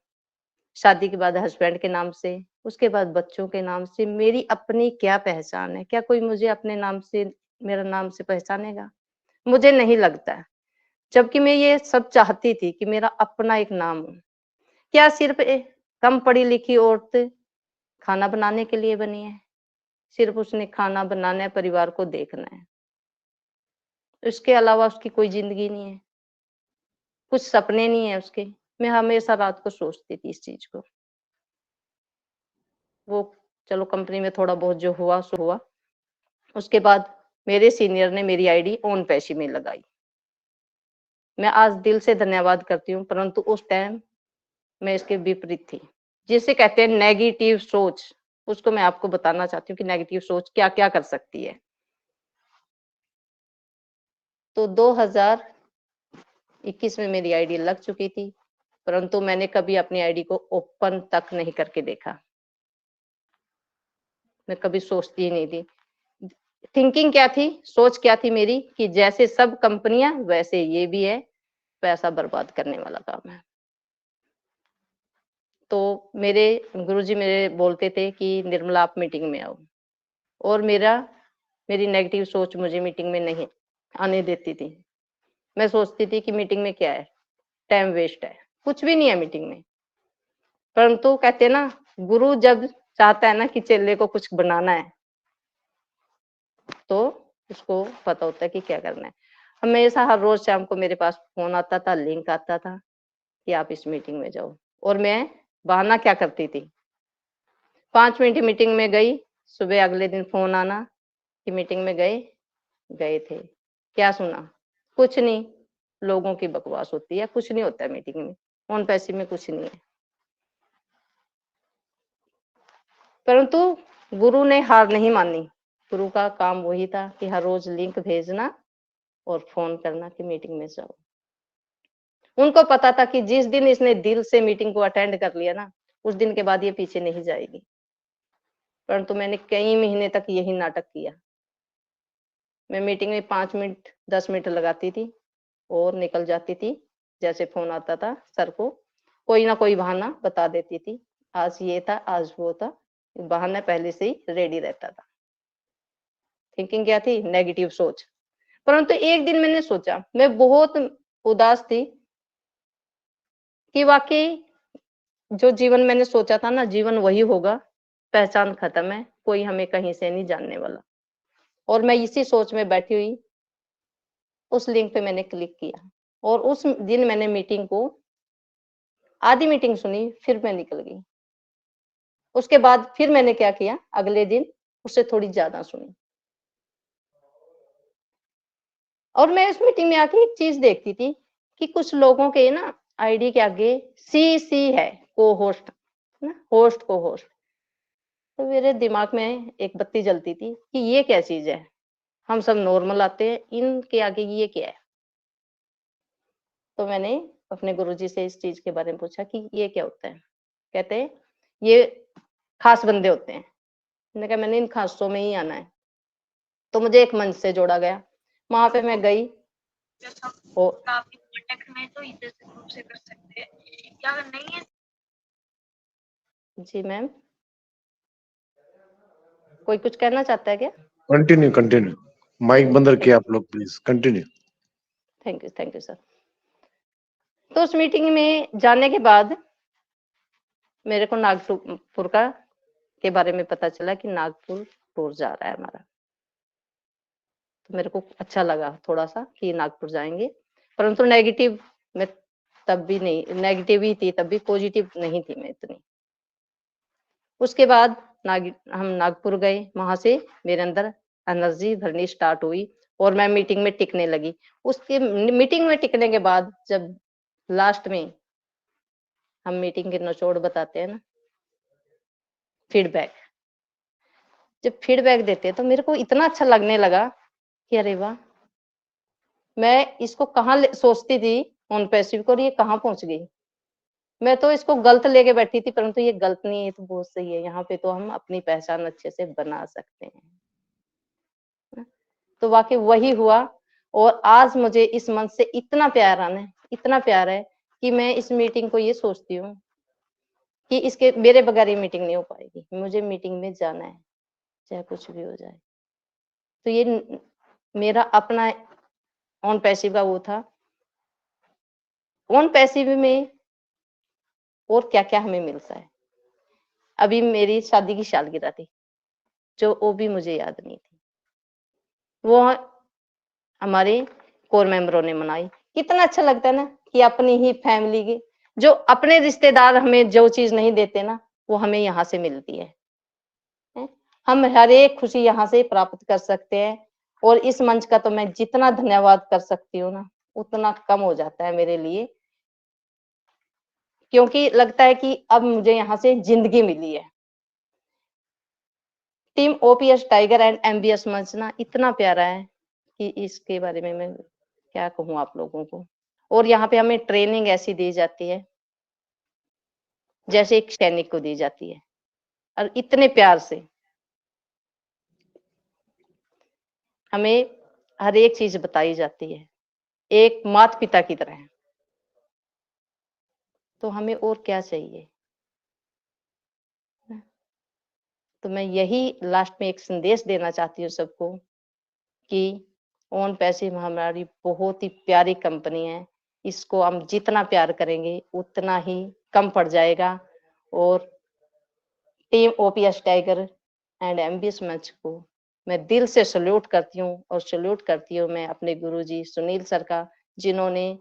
शादी के बाद हस्बैंड के नाम से, उसके बाद बच्चों के नाम से। मेरी अपनी क्या पहचान है? क्या कोई मुझे अपने नाम से, मेरा नाम से पहचानेगा? मुझे नहीं लगता है। जबकि मैं ये सब चाहती थी कि मेरा अपना एक नाम हो। क्या सिर्फ कम पढ़ी लिखी औरत खाना बनाने के लिए बनी है? सिर्फ उसने खाना बनाना है, परिवार को देखना है, इसके अलावा उसकी कोई जिंदगी नहीं है, कुछ सपने नहीं है उसके। मैं हमेशा रात को सोचती थी इस चीज को। वो चलो कंपनी में थोड़ा बहुत जो हुआ सो हुआ। उसके बाद मेरे सीनियर ने मेरी आईडी ओन पैशी में लगाई। मैं आज दिल से धन्यवाद करती हूँ, परंतु उस टाइम मैं इसके विपरीत थी। जिसे कहते हैं नेगेटिव सोच, उसको मैं आपको बताना चाहती हूँ कि नेगेटिव सोच क्या क्या कर सकती है। तो 2021 में मेरी आईडी लग चुकी थी, परंतु मैंने कभी अपनी आईडी को ओपन तक नहीं करके देखा। मैं कभी सोचती ही नहीं थी। थिंकिंग क्या थी, सोच क्या थी मेरी, कि जैसे सब कंपनियां वैसे ये भी है, पैसा बर्बाद करने वाला काम है। तो मेरे गुरुजी मेरे बोलते थे कि निर्मला आप मीटिंग में आओ, और मेरी नेगेटिव सोच मुझे मीटिंग में नहीं आने देती थी। मैं सोचती थी कि मीटिंग में क्या है, टाइम वेस्ट है, कुछ भी नहीं है मीटिंग में। परंतु कहते ना, गुरु जब चाहता है ना कि चेले को कुछ बनाना है, तो उसको पता होता है कि क्या करना है। हमेशा हर रोज शाम को मेरे पास फोन आता था, लिंक आता था कि आप इस मीटिंग में जाओ। और मैं बहाना क्या करती थी, 5 मिनट मीटिंग में गई, सुबह अगले दिन फोन आना कि मीटिंग में गए थे, क्या सुना? कुछ नहीं, लोगों की बकवास होती है, कुछ नहीं होता है मीटिंग में, ऑन पैसे में कुछ नहीं है। परंतु गुरु ने हार नहीं मानी। गुरु का काम वही था कि हर रोज लिंक भेजना और फोन करना कि मीटिंग में जाओ। उनको पता था कि जिस दिन इसने दिल से मीटिंग को अटेंड कर लिया ना, उस दिन के बाद ये पीछे नहीं जाएगी। परंतु मैंने कई महीने तक यही नाटक किया। मैं मीटिंग में 5 मिनट 10 मिनट लगाती थी और निकल जाती थी। जैसे फोन आता था सर को, कोई ना कोई बहाना बता देती थी, आज ये था, आज वो था, बहाना पहले से ही रेडी रहता था। थिंकिंग क्या थी, नेगेटिव सोच। परंतु एक दिन मैंने सोचा, मैं बहुत उदास थी कि वाकई जो जीवन मैंने सोचा था ना, जीवन वही होगा, पहचान खत्म है, कोई हमें कहीं से नहीं जानने वाला। और मैं इसी सोच में बैठी हुई उस लिंक पे मैंने क्लिक किया, और उस दिन मैंने मीटिंग को आधी मीटिंग सुनी, फिर मैं निकल गई। उसके बाद फिर मैंने क्या किया, अगले दिन उससे थोड़ी ज्यादा सुनी। और मैं इस मीटिंग में आके एक चीज देखती थी कि कुछ लोगों के ना आईडी के आगे सी है, को होस्ट ना, होस्ट को होस्ट। तो मेरे दिमाग में एक बत्ती जलती थी कि ये क्या चीज है, हम सब नॉर्मल आते हैं, इनके आगे ये क्या है। तो मैंने अपने गुरुजी से इस चीज के बारे में पूछा कि ये क्या होता है। कहते हैं ये खास बंदे होते हैं। मैंने कहा मैंने इन खासों में ही आना है। तो मुझे एक मंच से जोड़ा गया, वहां पे मैं गई और आपके कांटेक्ट में तो इधर से ग्रुप से कर सकते हैं, या अगर नहीं है जी मैम, कोई कुछ कहना चाहता है क्या? कंटिन्यू कंटिन्यू, माइक बंद रखिए आप लोग please, continue. Thank you sir. तो उस मीटिंग में जाने के बाद मेरे को नागपुर का के बारे में पता चला कि नागपुर टूर जा रहा है हमारा। तो मेरे को अच्छा लगा थोड़ा सा कि नागपुर जाएंगे, परंतु नेगेटिव में तब भी नहीं, नेगेटिव ही थी तब भी, पॉजिटिव नहीं थी मैं इतनी। उसके बाद हम नागपुर गए, वहां से मेरे अंदर एनर्जी भरनी स्टार्ट हुई और मैं मीटिंग में टिकने लगी। उसके मीटिंग में टिकने के बाद जब लास्ट में हम मीटिंग के निचोड़ बताते हैं ना, फीडबैक, जब फीडबैक देते हैं तो मेरे को इतना अच्छा लगने लगा कि अरे वाह, मैं इसको कहाँ सोचती थी ऑन पैसिव को और ये कहाँ पहुंच गई। मैं तो इसको गलत लेके बैठी थी, परंतु ये गलत नहीं है, तो बहुत सही है। यहाँ पे तो हम अपनी पहचान अच्छे से बना सकते हैं। तो वाकई वही हुआ और आज मुझे इस मंच से इतना प्यार आना है, इतना प्यार है कि मैं इस मीटिंग को ये सोचती हूँ कि इसके मेरे बगैर ये मीटिंग नहीं हो पाएगी। मुझे मीटिंग में जाना है, चाहे कुछ भी हो जाए। तो ये मेरा अपना ऑन पैसिव का वो था। ऑन पैसिव में और क्या क्या हमें मिलता है। अभी मेरी शादी की सालगिरह थी, जो वो भी मुझे याद नहीं थी, वो हमारे कोर मेंबरों ने मनाई। कितना अच्छा लगता है ना कि अपनी ही फैमिली के जो अपने रिश्तेदार हमें जो चीज नहीं देते ना, वो हमें यहाँ से मिलती है। हम हर एक खुशी यहाँ से प्राप्त कर सकते हैं और इस मंच का तो मैं जितना धन्यवाद कर सकती हूँ ना, उतना कम हो जाता है मेरे लिए, क्योंकि लगता है कि अब मुझे यहाँ से जिंदगी मिली है। Team OPS tiger and MBS मंच ना इतना प्यारा है कि इसके बारे में मैं क्या कहूँ आप लोगों को। और यहाँ पे हमें ट्रेनिंग ऐसी दी जाती है जैसे एक सैनिक को दी जाती है, और इतने प्यार से हमें हर एक चीज बताई जाती है, एक माता पिता की तरह। तो हमें और क्या चाहिए। तो मैं यही लास्ट में एक संदेश देना चाहती हूँ सबको कि ऑन पैसिव हमारी बहुत ही प्यारी कंपनी है। इसको हम जितना प्यार करेंगे उतना ही कम पड़ जाएगा। और team OPS tiger and MBS मंच को मैं दिल से सल्यूट करती हूँ, और सल्यूट करती हूँ मैं अपने गुरुजी सुनील सर का, जिन्होंने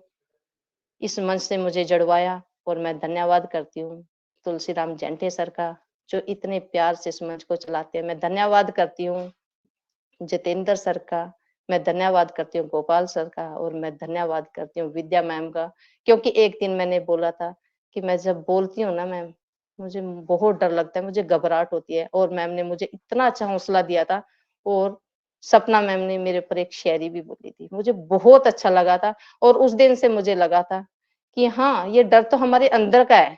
इस मंच से मुझे जुड़वाया। और मैं धन्यवाद करती हूँ तुलसीराम जेंटे सर का, जो इतने प्यार से इस मंच को चलाते हैं। मैं धन्यवाद करती हूँ जितेंद्र सर का, मैं धन्यवाद करती हूँ गोपाल सर का, और मैं धन्यवाद करती हूँ विद्या मैम का। क्योंकि एक दिन मैंने बोला था कि मैं जब बोलती हूँ ना मैम, मुझे बहुत डर लगता है, मुझे घबराहट होती है, और मैम ने मुझे इतना अच्छा हौसला दिया था। और सपना मैम ने मेरे पर एक शायरी भी बोली थी, मुझे बहुत अच्छा लगा था। और उस दिन से मुझे लगा था कि हाँ, ये डर तो हमारे अंदर का है,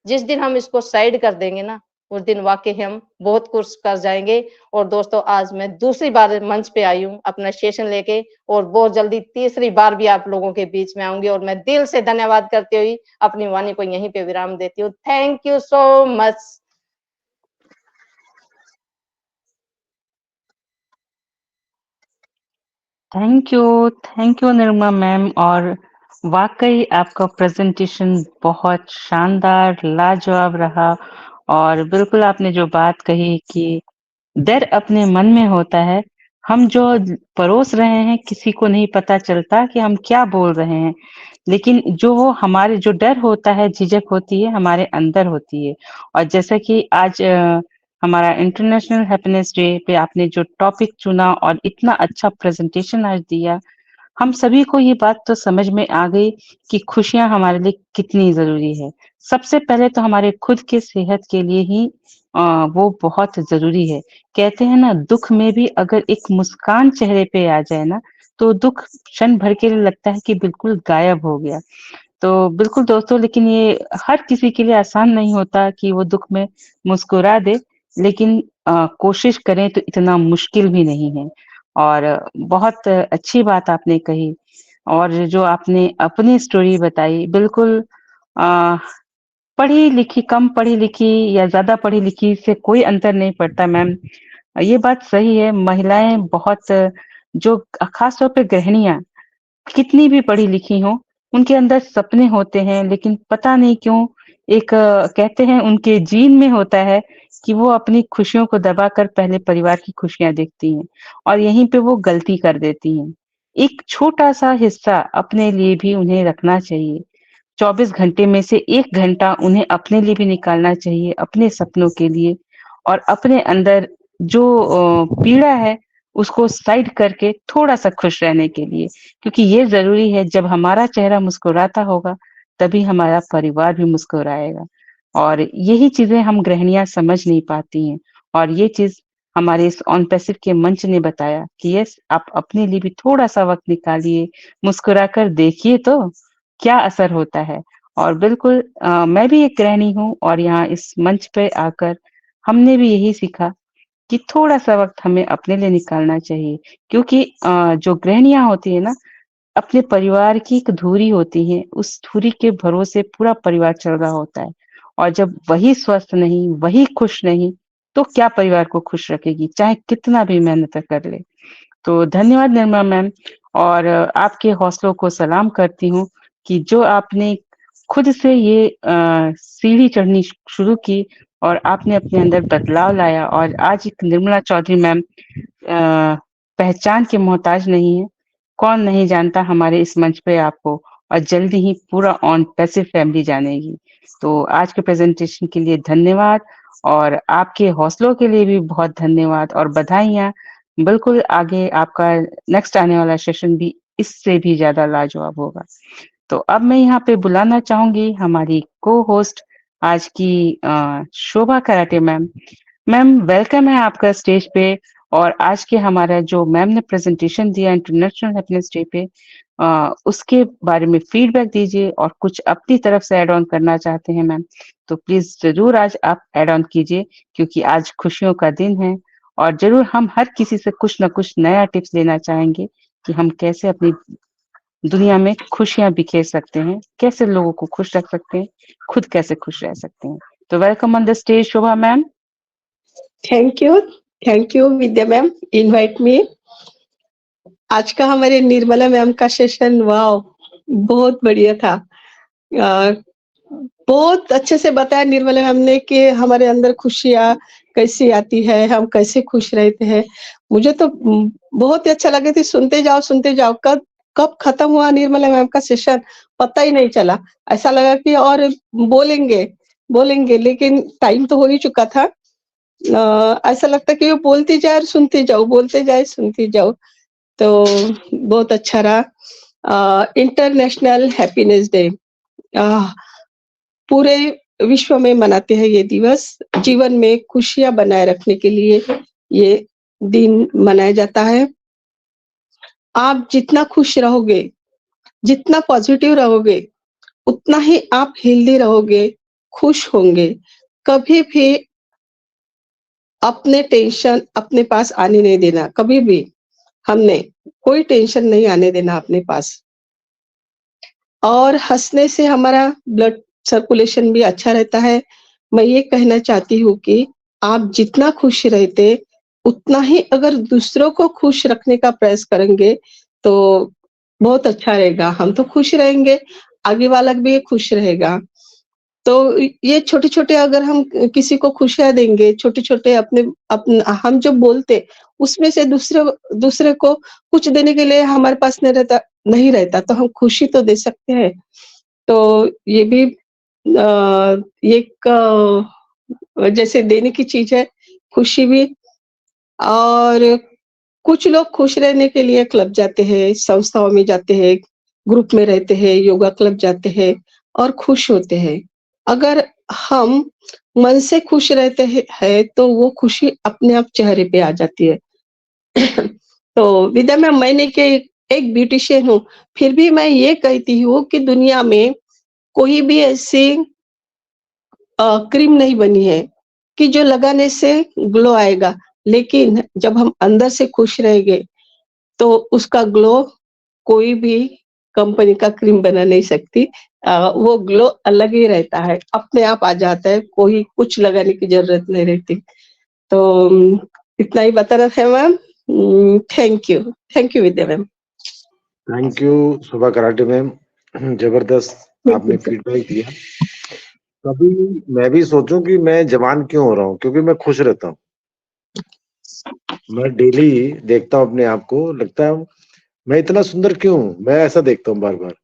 जिस दिन हम इसको साइड कर देंगे ना, उस दिन वाकई हम बहुत कुछ कर जाएंगे। और दोस्तों, आज मैं दूसरी बार मंच पे आई हूँ अपना सेशन लेके, और बहुत जल्दी तीसरी बार भी आप लोगों के बीच में आऊंगी। और मैं दिल से धन्यवाद करती हुई अपनी वाणी को यहीं पे विराम देती हूँ। Thank you so much. Thank you Nirma ma'am. और वाकई आपका प्रेजेंटेशन बहुत शानदार, लाजवाब रहा। और बिल्कुल आपने जो बात कही कि डर अपने मन में होता है, हम जो परोस रहे हैं किसी को नहीं पता चलता कि हम क्या बोल रहे हैं, लेकिन जो वो हमारे जो डर होता है, झिझक होती है, हमारे अंदर होती है। और जैसा कि आज हमारा इंटरनेशनल हैप्पीनेस डे पे आपने जो टॉपिक चुना और इतना अच्छा प्रेजेंटेशन आज दिया, हम सभी को ये बात तो समझ में आ गई कि खुशियां हमारे लिए कितनी जरूरी है। सबसे पहले तो हमारे खुद के सेहत के लिए ही वो बहुत जरूरी है। कहते हैं ना, दुख में भी अगर एक मुस्कान चेहरे पे आ जाए ना, तो दुःख क्षण भर के लिए लगता है कि बिल्कुल गायब हो गया। तो बिल्कुल दोस्तों, लेकिन ये हर किसी के लिए आसान नहीं होता कि वो दुःख में मुस्कुरा दे, लेकिन कोशिश करें तो इतना मुश्किल भी नहीं है। और बहुत अच्छी बात आपने कही, और जो आपने अपनी स्टोरी बताई, बिल्कुल अ, पढ़ी-लिखी, कम पढ़ी-लिखी या ज़्यादा पढ़ी-लिखी से कोई अंतर नहीं पड़ता मैम। ये बात सही है, महिलाएँ बहुत जो ख़ास तौर पे गृहिणियाँ कितनी भी पढ़ी-लिखी हों, उनके अंदर सपने होते हैं, लेकिन पता नहीं क्यों एक कहते हैं उनके जीन में होता है कि वो अपनी खुशियों को दबाकर पहले परिवार की खुशियाँ देखती हैं, और यहीं पे वो गलती कर देती हैं। एक छोटा-सा हिस्सा अपने लिए भी उन्हें रखना चाहिए। 24 घंटे में से 1 घंटा उन्हें अपने लिए भी निकालना चाहिए, अपने सपनों के लिए, और अपने अंदर जो पीड़ा है, उसको साइड करके थोड़ा-सा खुश रहने के लिए। क्योंकि ये ज़रूरी है, जब हमारा चेहरा मुस्कुराता होगा, तभी हमारा परिवार भी मुस्कुराएगा। और यही चीज़ें हम गृहिणियाँ समझ नहीं पाती हैं, और ये चीज़ हमारे इस ऑन पैसिव के मंच ने बताया कि यस, आप अपने लिए भी थोड़ा-सा वक़्त निकालिए, मुस्कुराकर देखिए तो, क्या असर होता है। और बिल्कुल मैं भी एक गृहिणी हूँ, और यहाँ इस मंच पे आकर हमने भी यही सीखा कि थोड़ा-सा वक़्त हमें अपने लिए निकालना चाहिए, क्योंकि जो गृहिणियाँ होती हैं ना, अपने परिवार की एक धुरी होती है, उस धुरी के भरोसे पूरा परिवार चल रहा होता है, और जब वही स्वस्थ नहीं, वही खुश नहीं, तो क्या परिवार को खुश रखेगी, चाहे कितना भी मेहनत कर ले। तो धन्यवाद निर्मला मैम, और आपके हौसलों को सलाम करती हूँ कि जो आपने खुद से ये सीढ़ी चढ़नी शुरू की, और आपने अपने अंदर बदलाव लाया, और आज एक निर्मला चौधरी मैम पहचान के मोहताज नहीं है। कौन नहीं जानता हमारे इस मंच पे आपको, और जल्दी ही पूरा ऑन पैसिव फैमिली जानेगी। तो आज के प्रेजेंटेशन के लिए धन्यवाद, और आपके हौसलों के लिए भी बहुत धन्यवाद और बधाइयाँ। बिल्कुल आगे आपका नेक्स्ट आने वाला सेशन भी इससे भी ज़्यादा लाजवाब होगा। तो अब मैं यहाँ पे बुलाना चाहूँगी हमारी को-होस्ट आज की शोभा कराटे मैम। मैम, वेलकम है आपका स्टेज पे, और आज के हमारा जो मैम ने प्रेजेंटेशन दिया इंटरनेशनल हैप्पीनेस डे पे, उसके बारे में फीडबैक दीजिए, और कुछ अपनी तरफ से ऐड ऑन करना चाहते हैं मैम, तो प्लीज़ ज़रूर आज आप ऐड ऑन कीजिए, क्योंकि आज खुशियों का दिन है, और ज़रूर हम हर किसी से कुछ न कुछ नया टिप्स लेना चाहेंगे कि हम कैसे अपनी दुनिया में खुशियाँ बिखेर सकते हैं, कैसे लोगों को खुश रख सकते हैं, खुद कैसे खुश रह सकते हैं। तो welcome on the stage Shobha ma'am. Thank you Vidya ma'am, invite me. आज का हमारे निर्मला मैम का सेशन वाओ, बहुत बढ़िया था। बहुत अच्छे से बताया निर्मला मैम ने कि हमारे अंदर खुशियाँ कैसी आती है, हम कैसे खुश रहते हैं। मुझे तो बहुत ही अच्छा लगे थे, सुनते जाओ, कब कब खत्म हुआ निर्मला मैम का सेशन पता ही नहीं चला। ऐसा लगा कि और बोलेंगे, लेकिन टाइम तो हो ही चुका था। ऐसा लगता कि वो बोलती जाए और सुनती जाओ, बोलते जाए सुनती जाओ। तो बहुत अच्छा रहा। इंटरनेशनल हैप्पीनेस डे पूरे विश्व में मनाते हैं ये दिवस। जीवन में खुशियां बनाए रखने के लिए ये दिन मनाया जाता है। आप जितना खुश रहोगे, जितना पॉजिटिव रहोगे, उतना ही आप हेल्दी रहोगे, खुश होंगे। कभी भी अपने टेंशन अपने पास आने नहीं देना, कभी भी हमने कोई टेंशन नहीं आने देना अपने पास। और हंसने से हमारा ब्लड सर्कुलेशन भी अच्छा रहता है। मैं ये कहना चाहती हूँ कि आप जितना खुश रहते, उतना ही अगर दूसरों को खुश रखने का प्रयास करेंगे, तो बहुत अच्छा रहेगा। हम तो खुश रहेंगे, आगे वाला भी खुश रहेगा। तो ये छोटे-छोटे अगर हम किसी को खुशियाँ देंगे, छोटे-छोटे हम जो बोलते, उसमें से दूसरे को कुछ देने के लिए हमारे पास नहीं रहता, तो हम खुशी तो दे सकते हैं। तो ये भी एक जैसे देने की चीज़ है, खुशी भी। और कुछ लोग खुश रहने के लिए क्लब जाते हैं, संस्थाओं में जाते हैं, ग्रुप में रहते हैं, योगा क्लब जाते हैं और खुश होते हैं। अगर हम मन से खुश रहते हैं तो वो खुशी अपने आप चेहरे पे आ जाती है। तो विद्या मैम, मैंने के एक ब्यूटिशियन हूँ, फिर भी मैं ये कहती हूँ कि दुनिया में कोई भी ऐसी क्रीम नहीं बनी है कि जो लगाने से ग्लो आएगा, लेकिन जब हम अंदर से खुश रहेंगे, तो उसका ग्लो कोई भी कंपनी का क्रीम बना नहीं सकती। वो ग्लो अलग ही रहता है, अपने आप आ जाता है, कोई कुछ लगाने की ज़रूरत नहीं रहती। तो इतना ही बताना था ma'am. Thank you. Thank you Vidya ma'am. Thank you Shobha karate ma'am, जबरदस्त थैंक आपने यू सर। फीडबैक दिया। कभी मैं भी सोचूं कि मैं जवान क्यों हो रहा हूँ, क्योंकि मैं खुश रहता हूँ। मैं डेली देखता हूँ अपने आप को, लगता है मैं इतना सुंदर क्यों हूँ, मैं ऐसा देखता हूँ बार बार।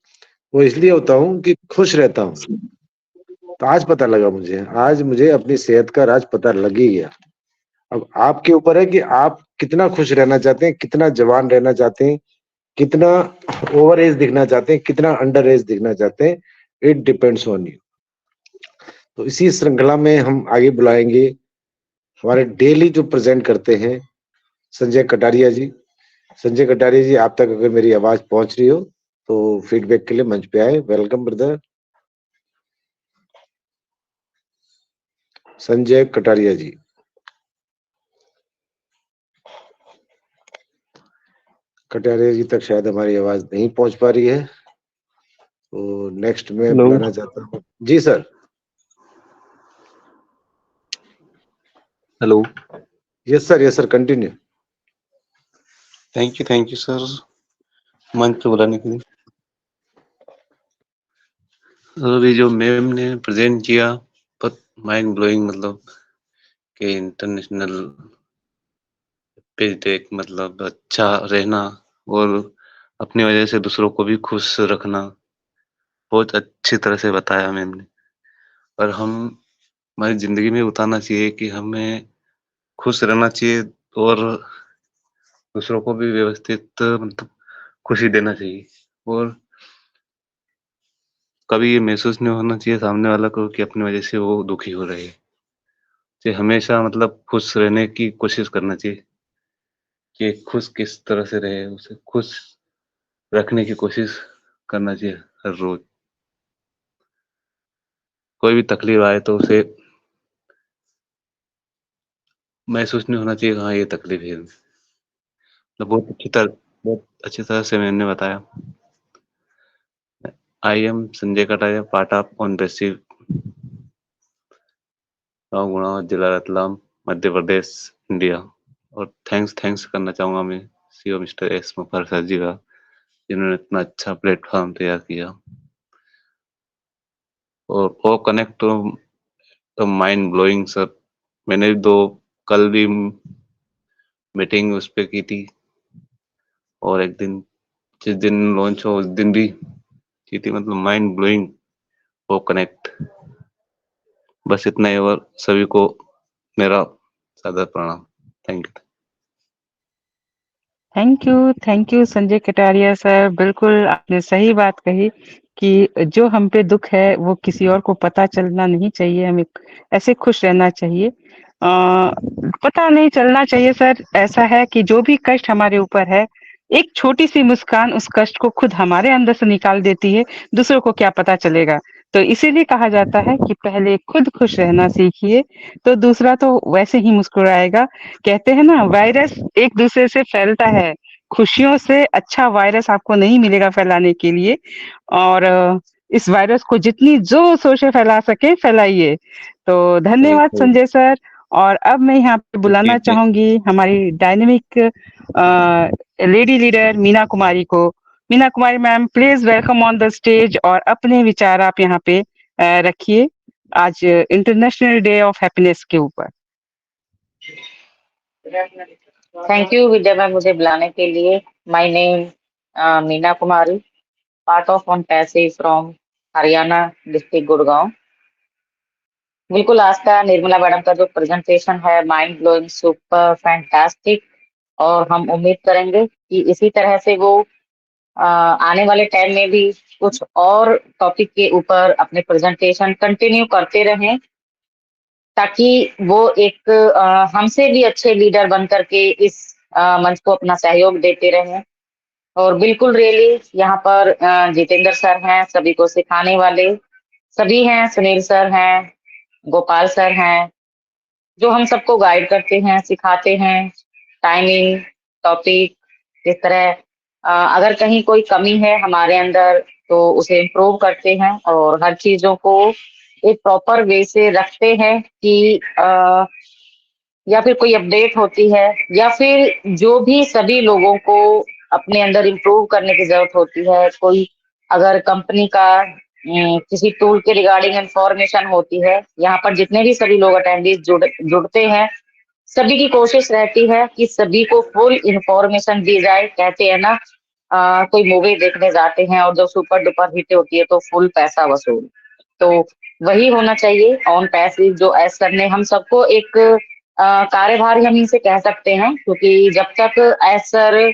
वो इसलिए होता हूँ कि खुश रहता हूँ। तो आज पता लगा मुझे, आज मुझे अपनी सेहत का राज पता लग ही गया। अब आपके ऊपर है कि आप कितना खुश रहना चाहते हैं, कितना जवान रहना चाहते हैं, कितना ओवर एज दिखना चाहते हैं, कितना अंडर एज दिखना चाहते हैं। It depends on you. तो इसी श्रृंखला में हम आगे बुलाएंगे हमारे डेली जो प्रेजेंट करते हैं संजय कटारिया जी। संजय कटारिया जी, आप तक अगर मेरी आवाज पहुंच रही हो तो फीडबैक के लिए मंच पे आए। वेलकम ब्रदर संजय कटारिया जी। कटारिया जी तक शायद हमारी आवाज नहीं पहुंच पा रही है, तो नेक्स्ट में हेलो। बुलाना चाहता हूँ जी sir. Hello. Yes sir continue. Thank you sir मंच पे बुलाने के लिए। अभी जो मैम ने प्रेजेंट किया बहुत माइंड ब्लोइंग, मतलब कि इंटरनेशनल पे एक मतलब अच्छा रहना और अपनी वजह से दूसरों को भी खुश रखना, बहुत अच्छी तरह से बताया मैम ने। और हम हमारी जिंदगी में उतारना चाहिए कि हमें खुश रहना चाहिए और दूसरों को भी व्यवस्थित मतलब खुशी देना चाहिए। और कभी ये महसूस नहीं होना चाहिए सामने वाला को कि अपनी वजह से वो दुखी हो रहे हैं। कि हमेशा मतलब खुश रहने की कोशिश करना चाहिए कि खुश किस तरह से रहे, उसे खुश रखने की कोशिश करना चाहिए हर रोज। कोई भी तकलीफ आए तो उसे महसूस नहीं होना चाहिए कि हाँ ये तकलीफ है। मतलब बहुत अच्छी तरह से मैंने बताया। I am Sanjay Kataria, part of on receive, गाँव गुड़ाव, जिला रतलाम, मध्य प्रदेश, इंडिया। और थैंक्स करना चाहूंगा मैं CO mister S Mukherjee sir ji का, जिन्होंने इतना अच्छा प्लेटफॉर्म तैयार किया। और वो कनेक्ट तो माइंड ब्लोइंग सर। मैंने दो कल भी मीटिंग उस पे की थी, और एक दिन जिस दिन लॉन्च हो उस दिन भी की थी। मतलब माइंड ब्लोइंग वो कनेक्ट। बस इतना ही, और सभी को मेरा सादर प्रणाम। Thank you. Thank you Sanjay Kataria sir. बिल्कुल आपने सही बात कही कि जो हम पे दुख है वो किसी और को पता चलना नहीं चाहिए, हमें ऐसे खुश रहना चाहिए। पता नहीं चलना चाहिए सर। ऐसा है कि जो भी कष्ट हमारे ऊपर है, एक छोटी सी मुस्कान उस कष्ट को खुद हमारे अंदर से निकाल देती है, दूसरों को क्या पता चलेगा। तो इसीलिए कहा जाता है कि पहले खुद खुश रहना सीखिए, तो दूसरा तो वैसे ही मुस्कुराएगा। कहते हैं ना, वायरस एक दूसरे से फैलता है, खुशियों से अच्छा वायरस आपको नहीं मिलेगा फैलाने के लिए। और इस वायरस को जितनी जोर शोर से फैला सके फैलाइए। तो धन्यवाद बिल्कुल। संजय सर। और अब मैं यहाँ पे जी बुलाना जी। चाहूंगी हमारी dynamic lady leader Meena Kumari को। Meena Kumari ma'am, please welcome on the stage और अपने विचार आप यहाँ पे रखिए आज इंटरनेशनल डे ऑफ हैप्पीनेस के ऊपर। थैंक यू विद्या मैम मुझे बुलाने के लिए। My name Meena Kumari, part of on पैसे फ्रॉम हरियाणा डिस्ट्रिक्ट गुड़गांव। बिल्कुल आज का निर्मला मैडम का जो प्रेजेंटेशन है माइंड ब्लोइंग, सुपर फैंटास्टिक। और हम उम्मीद करेंगे कि इसी तरह से वो आने वाले टाइम में भी कुछ और टॉपिक के ऊपर अपने प्रेजेंटेशन कंटिन्यू करते रहें, ताकि वो एक हमसे भी अच्छे लीडर बन करके इस मंच को अपना सहयोग देते रहें। और बिल्कुल रियली यहाँ पर जितेंद्र सर हैं, सभी को सिखाने वाले सभी हैं, सुनील सर हैं, गोपाल सर हैं, जो हम सबको गाइड करते हैं, सिखाते हैं, टाइमिंग, टॉपिक, किस तरह अगर कहीं कोई कमी है हमारे अंदर तो उसे इम्प्रूव करते हैं और हर चीजों को एक प्रॉपर वे से रखते हैं कि या फिर कोई अपडेट होती है या फिर जो भी सभी लोगों को अपने अंदर इम्प्रूव करने की जरूरत होती है, कोई अगर कंपनी का किसी टूल के रिगार्डिंग इंफॉर्मेशन होती है, यहाँ पर जितने भी सभी लोग अटेंडीज जुड़ते हैं, सभी की कोशिश रहती है कि सभी को फुल इंफॉर्मेशन दी जाए। कहते हैं ना कोई मूवी देखने जाते हैं और जब सुपर डुपर हिट होती है तो फुल पैसा वसूल, तो वही होना चाहिए ऑन पैसिव, जो एस सर ने हम सबको एक कार्यभार हम इनसे कह सकते हैं, क्योंकि जब तक एस सर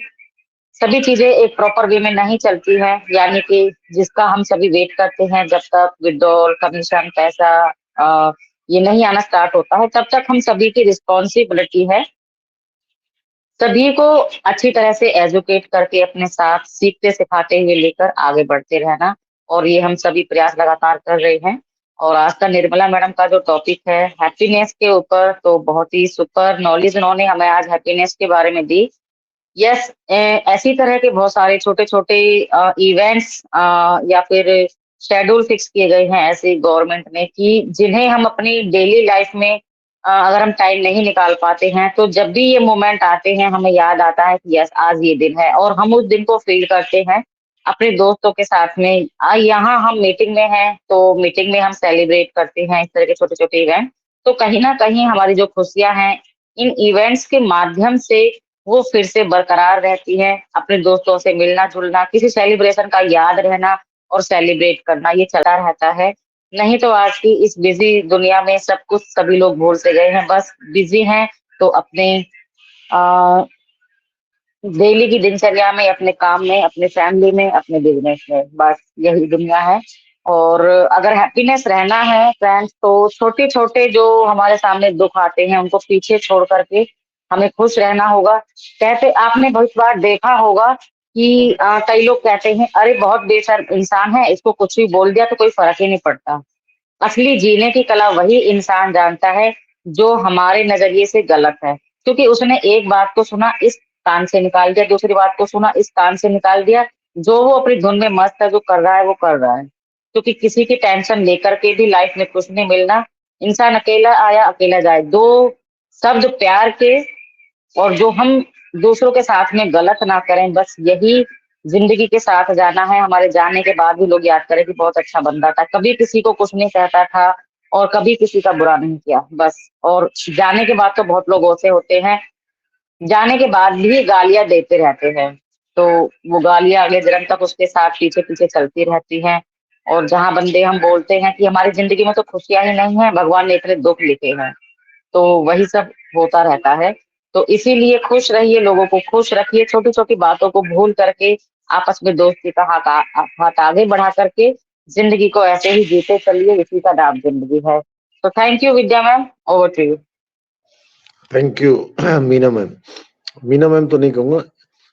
सभी चीजें एक प्रॉपर वे में नहीं चलती हैं, यानी कि जिसका हम सभी वेट करते हैं, जब तक विड्रॉल कमीशन पैसा ये नहीं आना स्टार्ट होता है, तब तक हम सभी की रिस्पॉन्सिबिलिटी है सभी को अच्छी तरह से एजुकेट करके अपने साथ सीखते सिखाते हुए लेकर आगे बढ़ते रहना। और ये हम सभी प्रयास लगातार कर रहे हैं। और आज का निर्मला मैडम का जो टॉपिक है हैप्पीनेस के ऊपर, तो बहुत ही सुपर नॉलेज उन्होंने हमें आज हैप्पीनेस के बारे में दी। यस, ऐसी तरह के बहुत सारे छोटे छोटे इवेंट्स या फिर शेड्यूल फिक्स किए गए हैं ऐसे गवर्नमेंट ने कि जिन्हें हम अपनी डेली लाइफ में अगर हम टाइम नहीं निकाल पाते हैं, तो जब भी ये मोमेंट आते हैं हमें याद आता है कि यस आज ये दिन है, और हम उस दिन को फील करते हैं अपने दोस्तों के साथ में। यहाँ हम मीटिंग में हैं तो मीटिंग में हम सेलिब्रेट करते हैं इस तरह के छोटे छोटे इवेंट, तो कहीं ना कहीं हमारी जो खुशियां हैं इन इवेंट्स के माध्यम से वो फिर से बरकरार रहती है। अपने दोस्तों से मिलना जुलना, किसी सेलिब्रेशन का याद रहना और सेलिब्रेट करना, ये चलता रहता है। नहीं तो आज की इस बिजी दुनिया में सब कुछ सभी लोग भूल से गए हैं, बस बिजी हैं तो अपने डेली की दिनचर्या में, अपने काम में, अपने फैमिली में, अपने बिजनेस में, बस यही दुनिया है। और अगर हैप्पीनेस रहना है फ्रेंड्स, तो छोटे छोटे जो हमारे सामने दुख आते हैं उनको पीछे छोड़ करके हमें खुश रहना होगा। कहते आपने बहुत बार देखा होगा कि कई लोग कहते हैं अरे बहुत बेशर्म इंसान है, इसको कुछ भी बोल दिया तो कोई फर्क ही नहीं पड़ता। असली जीने की कला वही इंसान जानता है जो हमारे नजरिए से गलत है, क्योंकि उसने एक बात को सुना इस कान से निकाल दिया, दूसरी बात को सुना इस कान से निकाल दिया, जो वो अपनी धुन में मस्त है, जो कर रहा है वो कर रहा है। क्योंकि किसी की टेंशन लेकर के भी लाइफ में कुछ नहीं मिलना। इंसान अकेला आया अकेला जाए, दो शब्द प्यार के और जो हम दूसरों के साथ में गलत ना करें, बस यही जिंदगी के साथ जाना है। हमारे जाने के बाद भी लोग याद करें कि बहुत अच्छा बंदा था, कभी किसी को कुछ नहीं कहता था और कभी किसी का बुरा नहीं किया, बस। और जाने के बाद तो बहुत लोग ऐसे होते हैं, जाने के बाद भी गालियां देते रहते हैं, तो वो गालियां अगले जन्म तक उसके साथ पीछे पीछे चलती रहती हैं। और जहां बंदे हम बोलते हैं कि हमारी जिंदगी में तो खुशियां ही नहीं है, भगवान ने इतने दुख लिखे हैं, तो वही सब होता रहता है। तो इसीलिए खुश रहिए, लोगों को खुश रखिए, छोटी छोटी बातों को भूल करके आपस में दोस्ती का हाथ आगे बढ़ा करके जिंदगी को ऐसे ही जीते चलिए, इसी का नाम जिंदगी है। तो thank you Vidya ma'am, over to you. Thank you Meena ma'am. Meena ma'am तो नहीं कहूंगा,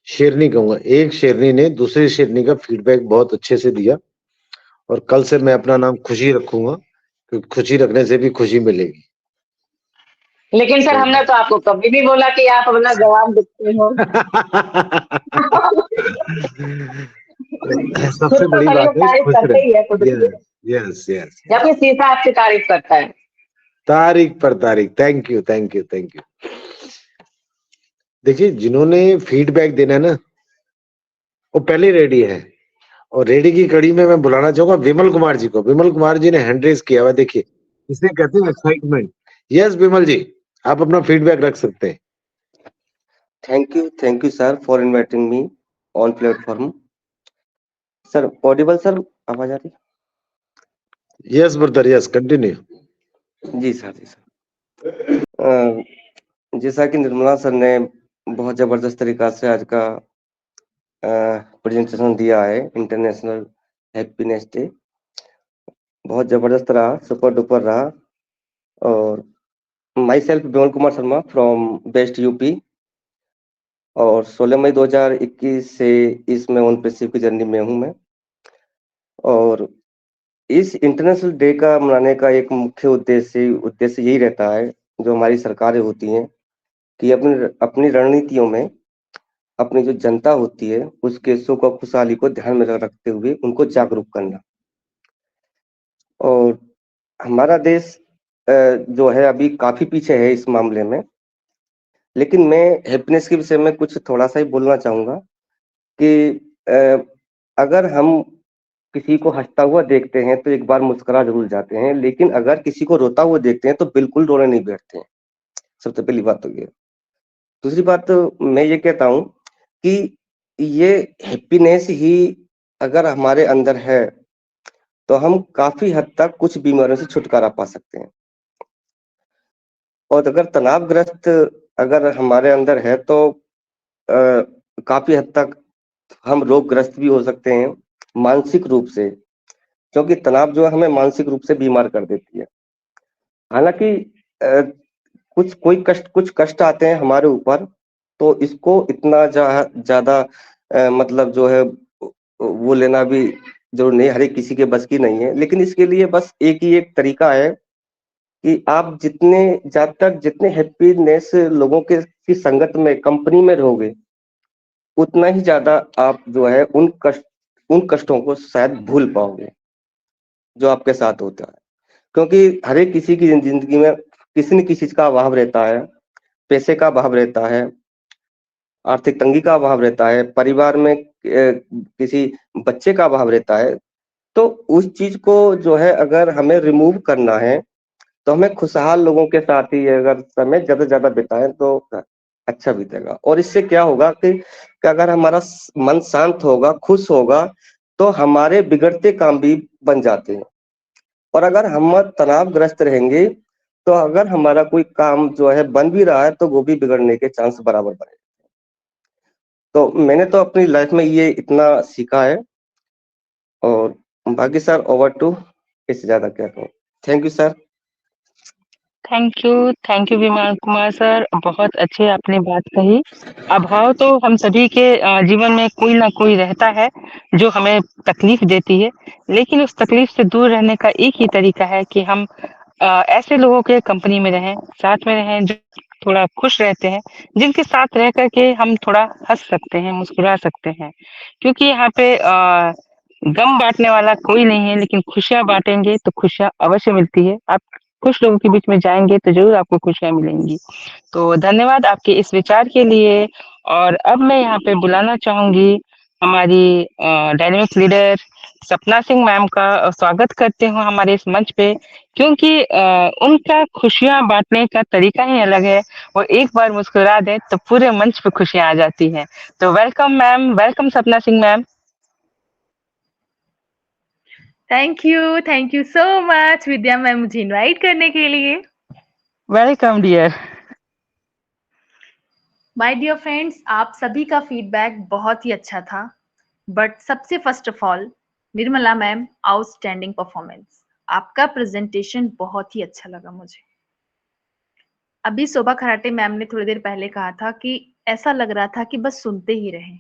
शेरनी कहूंगा। एक शेरनी ने दूसरी शेरनी का फीडबैक बहुत अच्छे से दिया, और कल से मैं अपना नाम खुशी रखूंगा, क्योंकि खुशी रखने से भी खुशी मिलेगी। लेकिन सर हमने तो आपको कभी नहीं बोला कि आप अपना जवाब देते हो। सबसे बड़ी तो बात है तारीफ खुश करते ही है खुद रहे। की। यस यस, जब कोई शीशा आपकी तारीफ करता है। तारीख पर तारीख। Thank you thank you thank you. देखिए, जिन्होंने फीडबैक देना है ना, वो पहले रेडी है। और रेडी की कड़ी में मैं बुलाना चाहूंगा विमल कुमार जी को। विमल कुमार जी ने हैंड रेज किया हुआ, देखिए इसे कहते हैं एक्साइटमेंट। यस विमल जी, आप अपना फीडबैक रख सकते हैं। Thank you, sir, for inviting me on platform. Sir, audible, sir, आवाज आ रही? Yes brother, yes continue. जी सर, जी सर। जैसा कि निर्मला सर ने बहुत जबरदस्त तरीका से आज का प्रेजेंटेशन दिया है, इंटरनेशनल हैप्पीनेस डे बहुत जबरदस्त रहा, सुपर डुपर रहा। और my self Vimal Kumar Sharma from best UP. और 16 मई 2021 से इसमें ऑन पेसिव की जर्नी में हूँ मैं। और इस इंटरनेशनल डे का मनाने का एक मुख्य उद्देश्य यही रहता है, जो हमारी सरकारें होती हैं, कि अपनी अपनी रणनीतियों में अपनी जो जनता होती है उसके सुख और खुशहाली को ध्यान में रखते हुए उनको जागरूक करना। और हमारा देश जो है अभी काफी पीछे है इस मामले में, लेकिन मैं हैप्पीनेस के विषय में कुछ थोड़ा सा ही बोलना चाहूंगा कि अगर हम किसी को हंसता हुआ देखते हैं तो एक बार मुस्कुरा जरूर जाते हैं, लेकिन अगर किसी को रोता हुआ देखते हैं तो बिल्कुल रोने नहीं बैठते हैं। सबसे पहली बात तो ये। दूसरी बात तो मैं ये कहता हूँ कि ये हैप्पीनेस ही अगर हमारे अंदर है तो हम काफी हद तक कुछ बीमारियों से छुटकारा पा सकते हैं। और अगर तनावग्रस्त अगर हमारे अंदर है तो काफी हद तक हम रोगग्रस्त भी हो सकते हैं मानसिक रूप से, क्योंकि तनाव जो है हमें मानसिक रूप से बीमार कर देती है। हालांकि कुछ कष्ट आते हैं हमारे ऊपर, तो इसको इतना ज्यादा मतलब जो है वो लेना भी जरूर नहीं, हर एक किसी के बस की नहीं है। लेकिन इसके लिए बस एक ही एक तरीका है कि आप जितने हैप्पीनेस लोगों के की संगत में कंपनी में रहोगे, उतना ही ज्यादा आप जो है उन कष्टों को शायद भूल पाओगे जो आपके साथ होता है। क्योंकि हर एक किसी की जिंदगी में किसी न किसी चीज का अभाव रहता है, पैसे का अभाव रहता है, आर्थिक तंगी का अभाव रहता है, परिवार में किसी बच्चे का अभाव रहता है। तो उस चीज को जो है अगर हमें रिमूव करना है तो हमें खुशहाल लोगों के साथ ही अगर समय ज्यादा से ज्यादा बिताएं तो अच्छा बीतेगा। और इससे क्या होगा कि अगर हमारा मन शांत होगा, खुश होगा, तो हमारे बिगड़ते काम भी बन जाते हैं। और अगर हम तनावग्रस्त रहेंगे तो अगर हमारा कोई काम जो है बन भी रहा है तो वो भी बिगड़ने के चांस बराबर बने। तो मैंने तो अपनी लाइफ में ये इतना सीखा है। और बाकी सर ओवर टू, इससे ज्यादा क्या कहूँ। Thank you sir. Thank you विमान कुमार सर, बहुत अच्छे आपने बात कही। अभाव तो हम सभी के जीवन में कोई ना कोई रहता है जो हमें तकलीफ देती है, लेकिन उस तकलीफ से दूर रहने का एक ही तरीका है कि हम ऐसे लोगों के कंपनी में रहें, साथ में रहें जो थोड़ा खुश रहते हैं, जिनके साथ रह करके हम थोड़ा हंस सकते हैं, मुस्कुरा सकते हैं। क्योंकि यहाँ पे गम बांटने वाला कोई नहीं है, लेकिन खुशियां बांटेंगे तो खुशियां अवश्य मिलती है। आप कुछ लोगों के बीच में जाएंगे तो जरूर आपको खुशियां मिलेंगी। तो धन्यवाद आपके इस विचार के लिए। और अब मैं यहाँ पे बुलाना चाहूंगी हमारी डायनेमिक लीडर सपना सिंह मैम का, स्वागत करते हूँ हमारे इस मंच पे, क्योंकि उनका खुशियां बांटने का तरीका ही अलग है। वो एक बार मुस्कुरा दे तो पूरे मंच पे खुशियां आ जाती हैं। तो welcome ma'am, welcome Sapna Singh ma'am. Thank you so much Vidya ma'am मुझे इनवाइट करने के लिए। Welcome dear. My dear friends, आप सभी का फीडबैक बहुत ही अच्छा था, बट सबसे first of all Nirmala ma'am, outstanding performance. आपका प्रेजेंटेशन बहुत ही अच्छा लगा मुझे। अभी शोभा खराटे मैम ने थोड़ी देर पहले कहा था कि ऐसा लग रहा था कि बस सुनते ही रहें।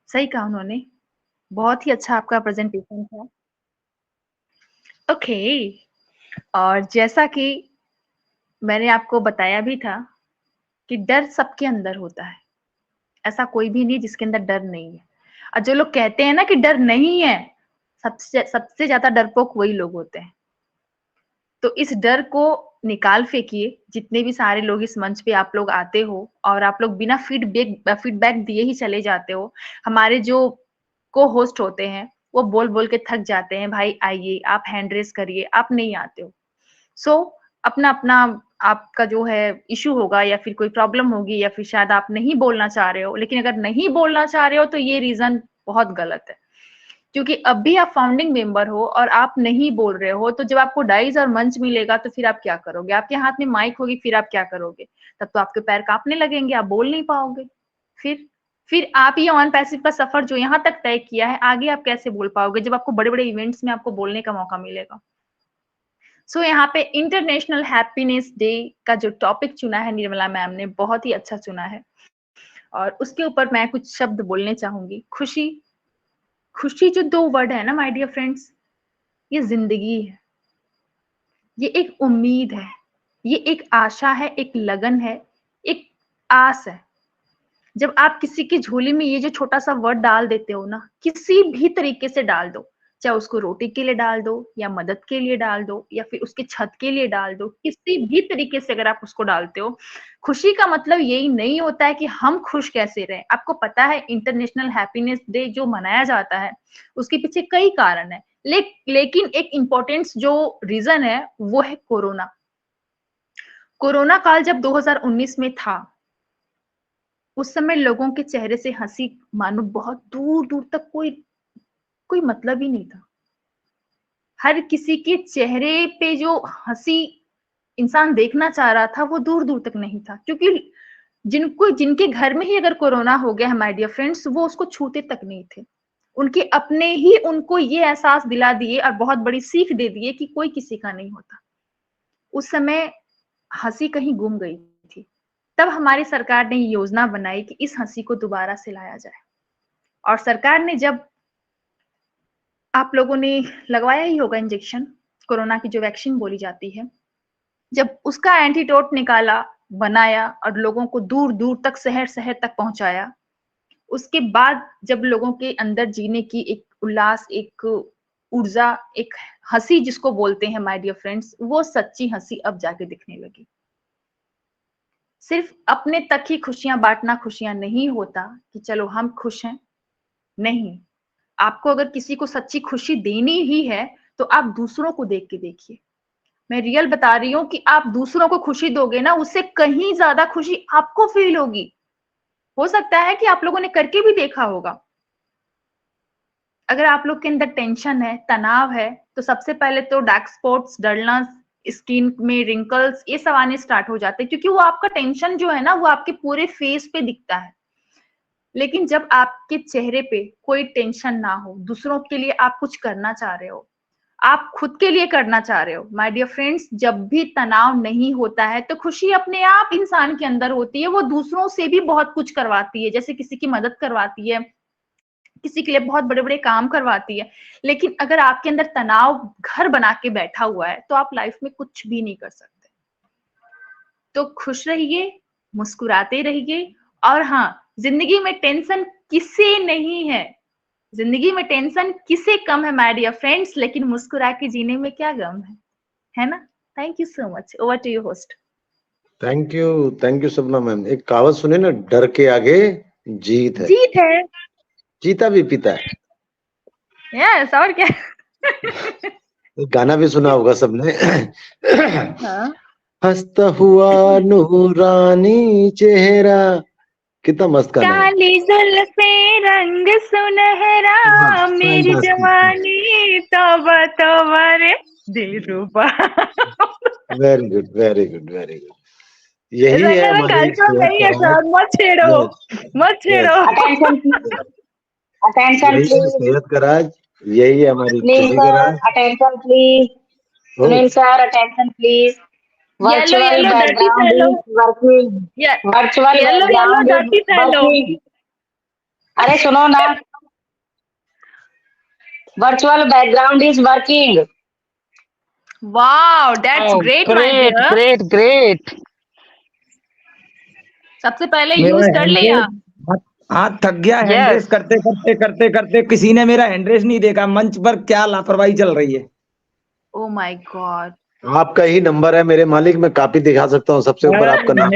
सही कहा उन्होंने, बहुत ही अच्छा आपका प्रेजेंटेशन था। ओके, और जैसा कि मैंने आपको बताया भी था कि डर सबके अंदर होता है, ऐसा कोई भी नहीं जिसके अंदर डर नहीं है। और जो लोग कहते हैं ना कि डर नहीं है, सबसे ज्यादा डरपोक वही लोग होते हैं। तो इस डर को निकाल फेंकिए। जितने भी सारे लोग इस मंच पे आप लोग आते हो और आप लोग बिना फीडबैक दिए ही चले जाते हो। हमारे जो को होस्ट होते हैं वो बोल बोल के थक जाते हैं, भाई आइए, आप हैंड रेस करिए, आप नहीं आते हो। सो अपना अपना आपका जो है इशू होगा, या फिर कोई प्रॉब्लम होगी, या फिर शायद आप नहीं बोलना चाह रहे हो। लेकिन अगर नहीं बोलना चाह रहे हो तो ये रीजन बहुत गलत है, क्योंकि अब भी आप फाउंडिंग मेंबर हो और आप नहीं बोल रहे हो। तो जब आपको डाइज और मंच मिलेगा तो फिर आप क्या करोगे? आपके हाथ में माइक होगी, फिर आप क्या करोगे? तब तो आपके पैर कांपने लगेंगे, आप बोल नहीं पाओगे। फिर आप ये ऑन पैसिव का सफर जो यहाँ तक तय किया है, आगे आप कैसे बोल पाओगे जब आपको बड़े बड़े इवेंट्स में आपको बोलने का मौका मिलेगा? सो यहाँ पे इंटरनेशनल हैप्पीनेस डे का जो टॉपिक चुना है निर्मला मैम ने, बहुत ही अच्छा चुना है। और उसके ऊपर मैं कुछ शब्द बोलने चाहूंगी। खुशी, खुशी जो 2 वर्ड है ना माय डियर फ्रेंड्स, ये जिंदगी है, ये एक उम्मीद है, ये एक आशा है, एक लगन है, एक आस है। जब आप किसी की झोली में ये जो छोटा सा वर्ड डाल देते हो ना, किसी भी तरीके से डाल दो, चाहे उसको रोटी के लिए डाल दो या मदद के लिए डाल दो या फिर उसके छत के लिए डाल दो, किसी भी तरीके से अगर आप उसको डालते हो, खुशी का मतलब यही नहीं होता है कि हम खुश कैसे रहें। आपको पता है इंटरनेशनल हैप्पीनेस डे जो मनाया जाता है उसके पीछे कई कारण है, लेकिन एक इम्पोर्टेंट जो रीजन है वो है कोरोना। कोरोना काल जब 2019 में था, उस समय लोगों के चेहरे से हंसी मानो बहुत दूर दूर तक कोई मतलब ही नहीं था। हर किसी के चेहरे पे जो हंसी इंसान देखना चाह रहा था वो दूर दूर तक नहीं था, क्योंकि जिनके घर में ही अगर कोरोना हो गया है माय डियर फ्रेंड्स, वो उसको छूते तक नहीं थे। उनके अपने ही उनको ये एहसास दिला दिए और बहुत बड़ी सीख दे दिए कि कोई किसी का नहीं होता। उस समय हंसी कहीं गुम गई थी। तब हमारी सरकार ने योजना बनाई कि इस हंसी को दोबारा से लाया जाए, और सरकार ने जब, आप लोगों ने लगवाया ही होगा इंजेक्शन, कोरोना की जो वैक्सीन बोली जाती है, जब उसका एंटीडोट निकाला, बनाया और लोगों को दूर दूर तक, शहर शहर तक पहुंचाया, उसके बाद जब लोगों के अंदर जीने की एक उल्लास, एक ऊर्जा, एक हंसी जिसको बोलते हैं माय डियर फ्रेंड्स, वो सच्ची हंसी अब जाके दिखने लगी। सिर्फ अपने तक ही खुशियां बांटना खुशियां नहीं होता कि चलो हम खुश हैं, नहीं, आपको अगर किसी को सच्ची खुशी देनी ही है तो आप दूसरों को देख के देखिए। मैं रियल बता रही हूँ कि आप दूसरों को खुशी दोगे ना, उससे कहीं ज्यादा खुशी आपको फील होगी। हो सकता है कि आप लोगों ने करके भी देखा होगा। अगर आप लोग के अंदर टेंशन है, तनाव है, तो सबसे पहले तो डार्क स्पॉट्स, डलनेस, स्किन में रिंकल्स, ये सब आने स्टार्ट हो जाते हैं, क्योंकि वो आपका टेंशन जो है ना वो आपके पूरे फेस पे दिखता है। लेकिन जब आपके चेहरे पे कोई टेंशन ना हो, दूसरों के लिए आप कुछ करना चाह रहे हो, आप खुद के लिए करना चाह रहे हो, माय डियर फ्रेंड्स, जब भी तनाव नहीं होता है तो खुशी अपने आप इंसान के अंदर होती है। वो दूसरों से भी बहुत कुछ करवाती है, जैसे किसी की मदद करवाती है, किसी के लिए बहुत बड़े बड़े काम करवाती है। लेकिन अगर आपके अंदर तनाव घर बना के बैठा हुआ है तो आप लाइफ में कुछ भी नहीं कर सकते। तो खुश रहिए, मुस्कुराते रहिए, और हाँ, जिंदगी में टेंशन किसे नहीं है, जिंदगी में टेंशन किसे कम है माय डियर फ्रेंड्स, लेकिन मुस्कुरा के जीने में क्या गम है ना। Thank you so much. Over to you host. Thank you Sapna ma'am. एक कहावत सुने ना, डर के आगे जीत है। जीत है, जीता भी पीता है। यस, और क्या। गाना भी सुना होगा सबने। हाँ। हंसता हुआ नूरानी चेहरा, कितना मस्त गाना है। काली जुल्फे रंग सुनहरा, मेरी जवानी तौबा तौबा रे दिलरुबा। Very good, very good, very good. यही है हमारी मत छेड़ो, मत छेड़ो। अटेंशन प्लीज, सेहत का राज, यही है हमारी खुशी का राज। Attention please, Sunil sir, attention please. Virtual background is working, virtual background is working. अरे सुनो ना, virtual background is working. Wow, that's great, great great great. सबसे पहले यूज कर लिया। हाथ थक गया हैंडरेस करते करते करते करते, किसी ने मेरा हैंडरेस नहीं देखा। मंच पर क्या लापरवाही चल रही है। Oh my God. आपका ही नंबर है मेरे मालिक, मैं कॉपी दिखा सकता हूँ सबसे ऊपर आपका नाम।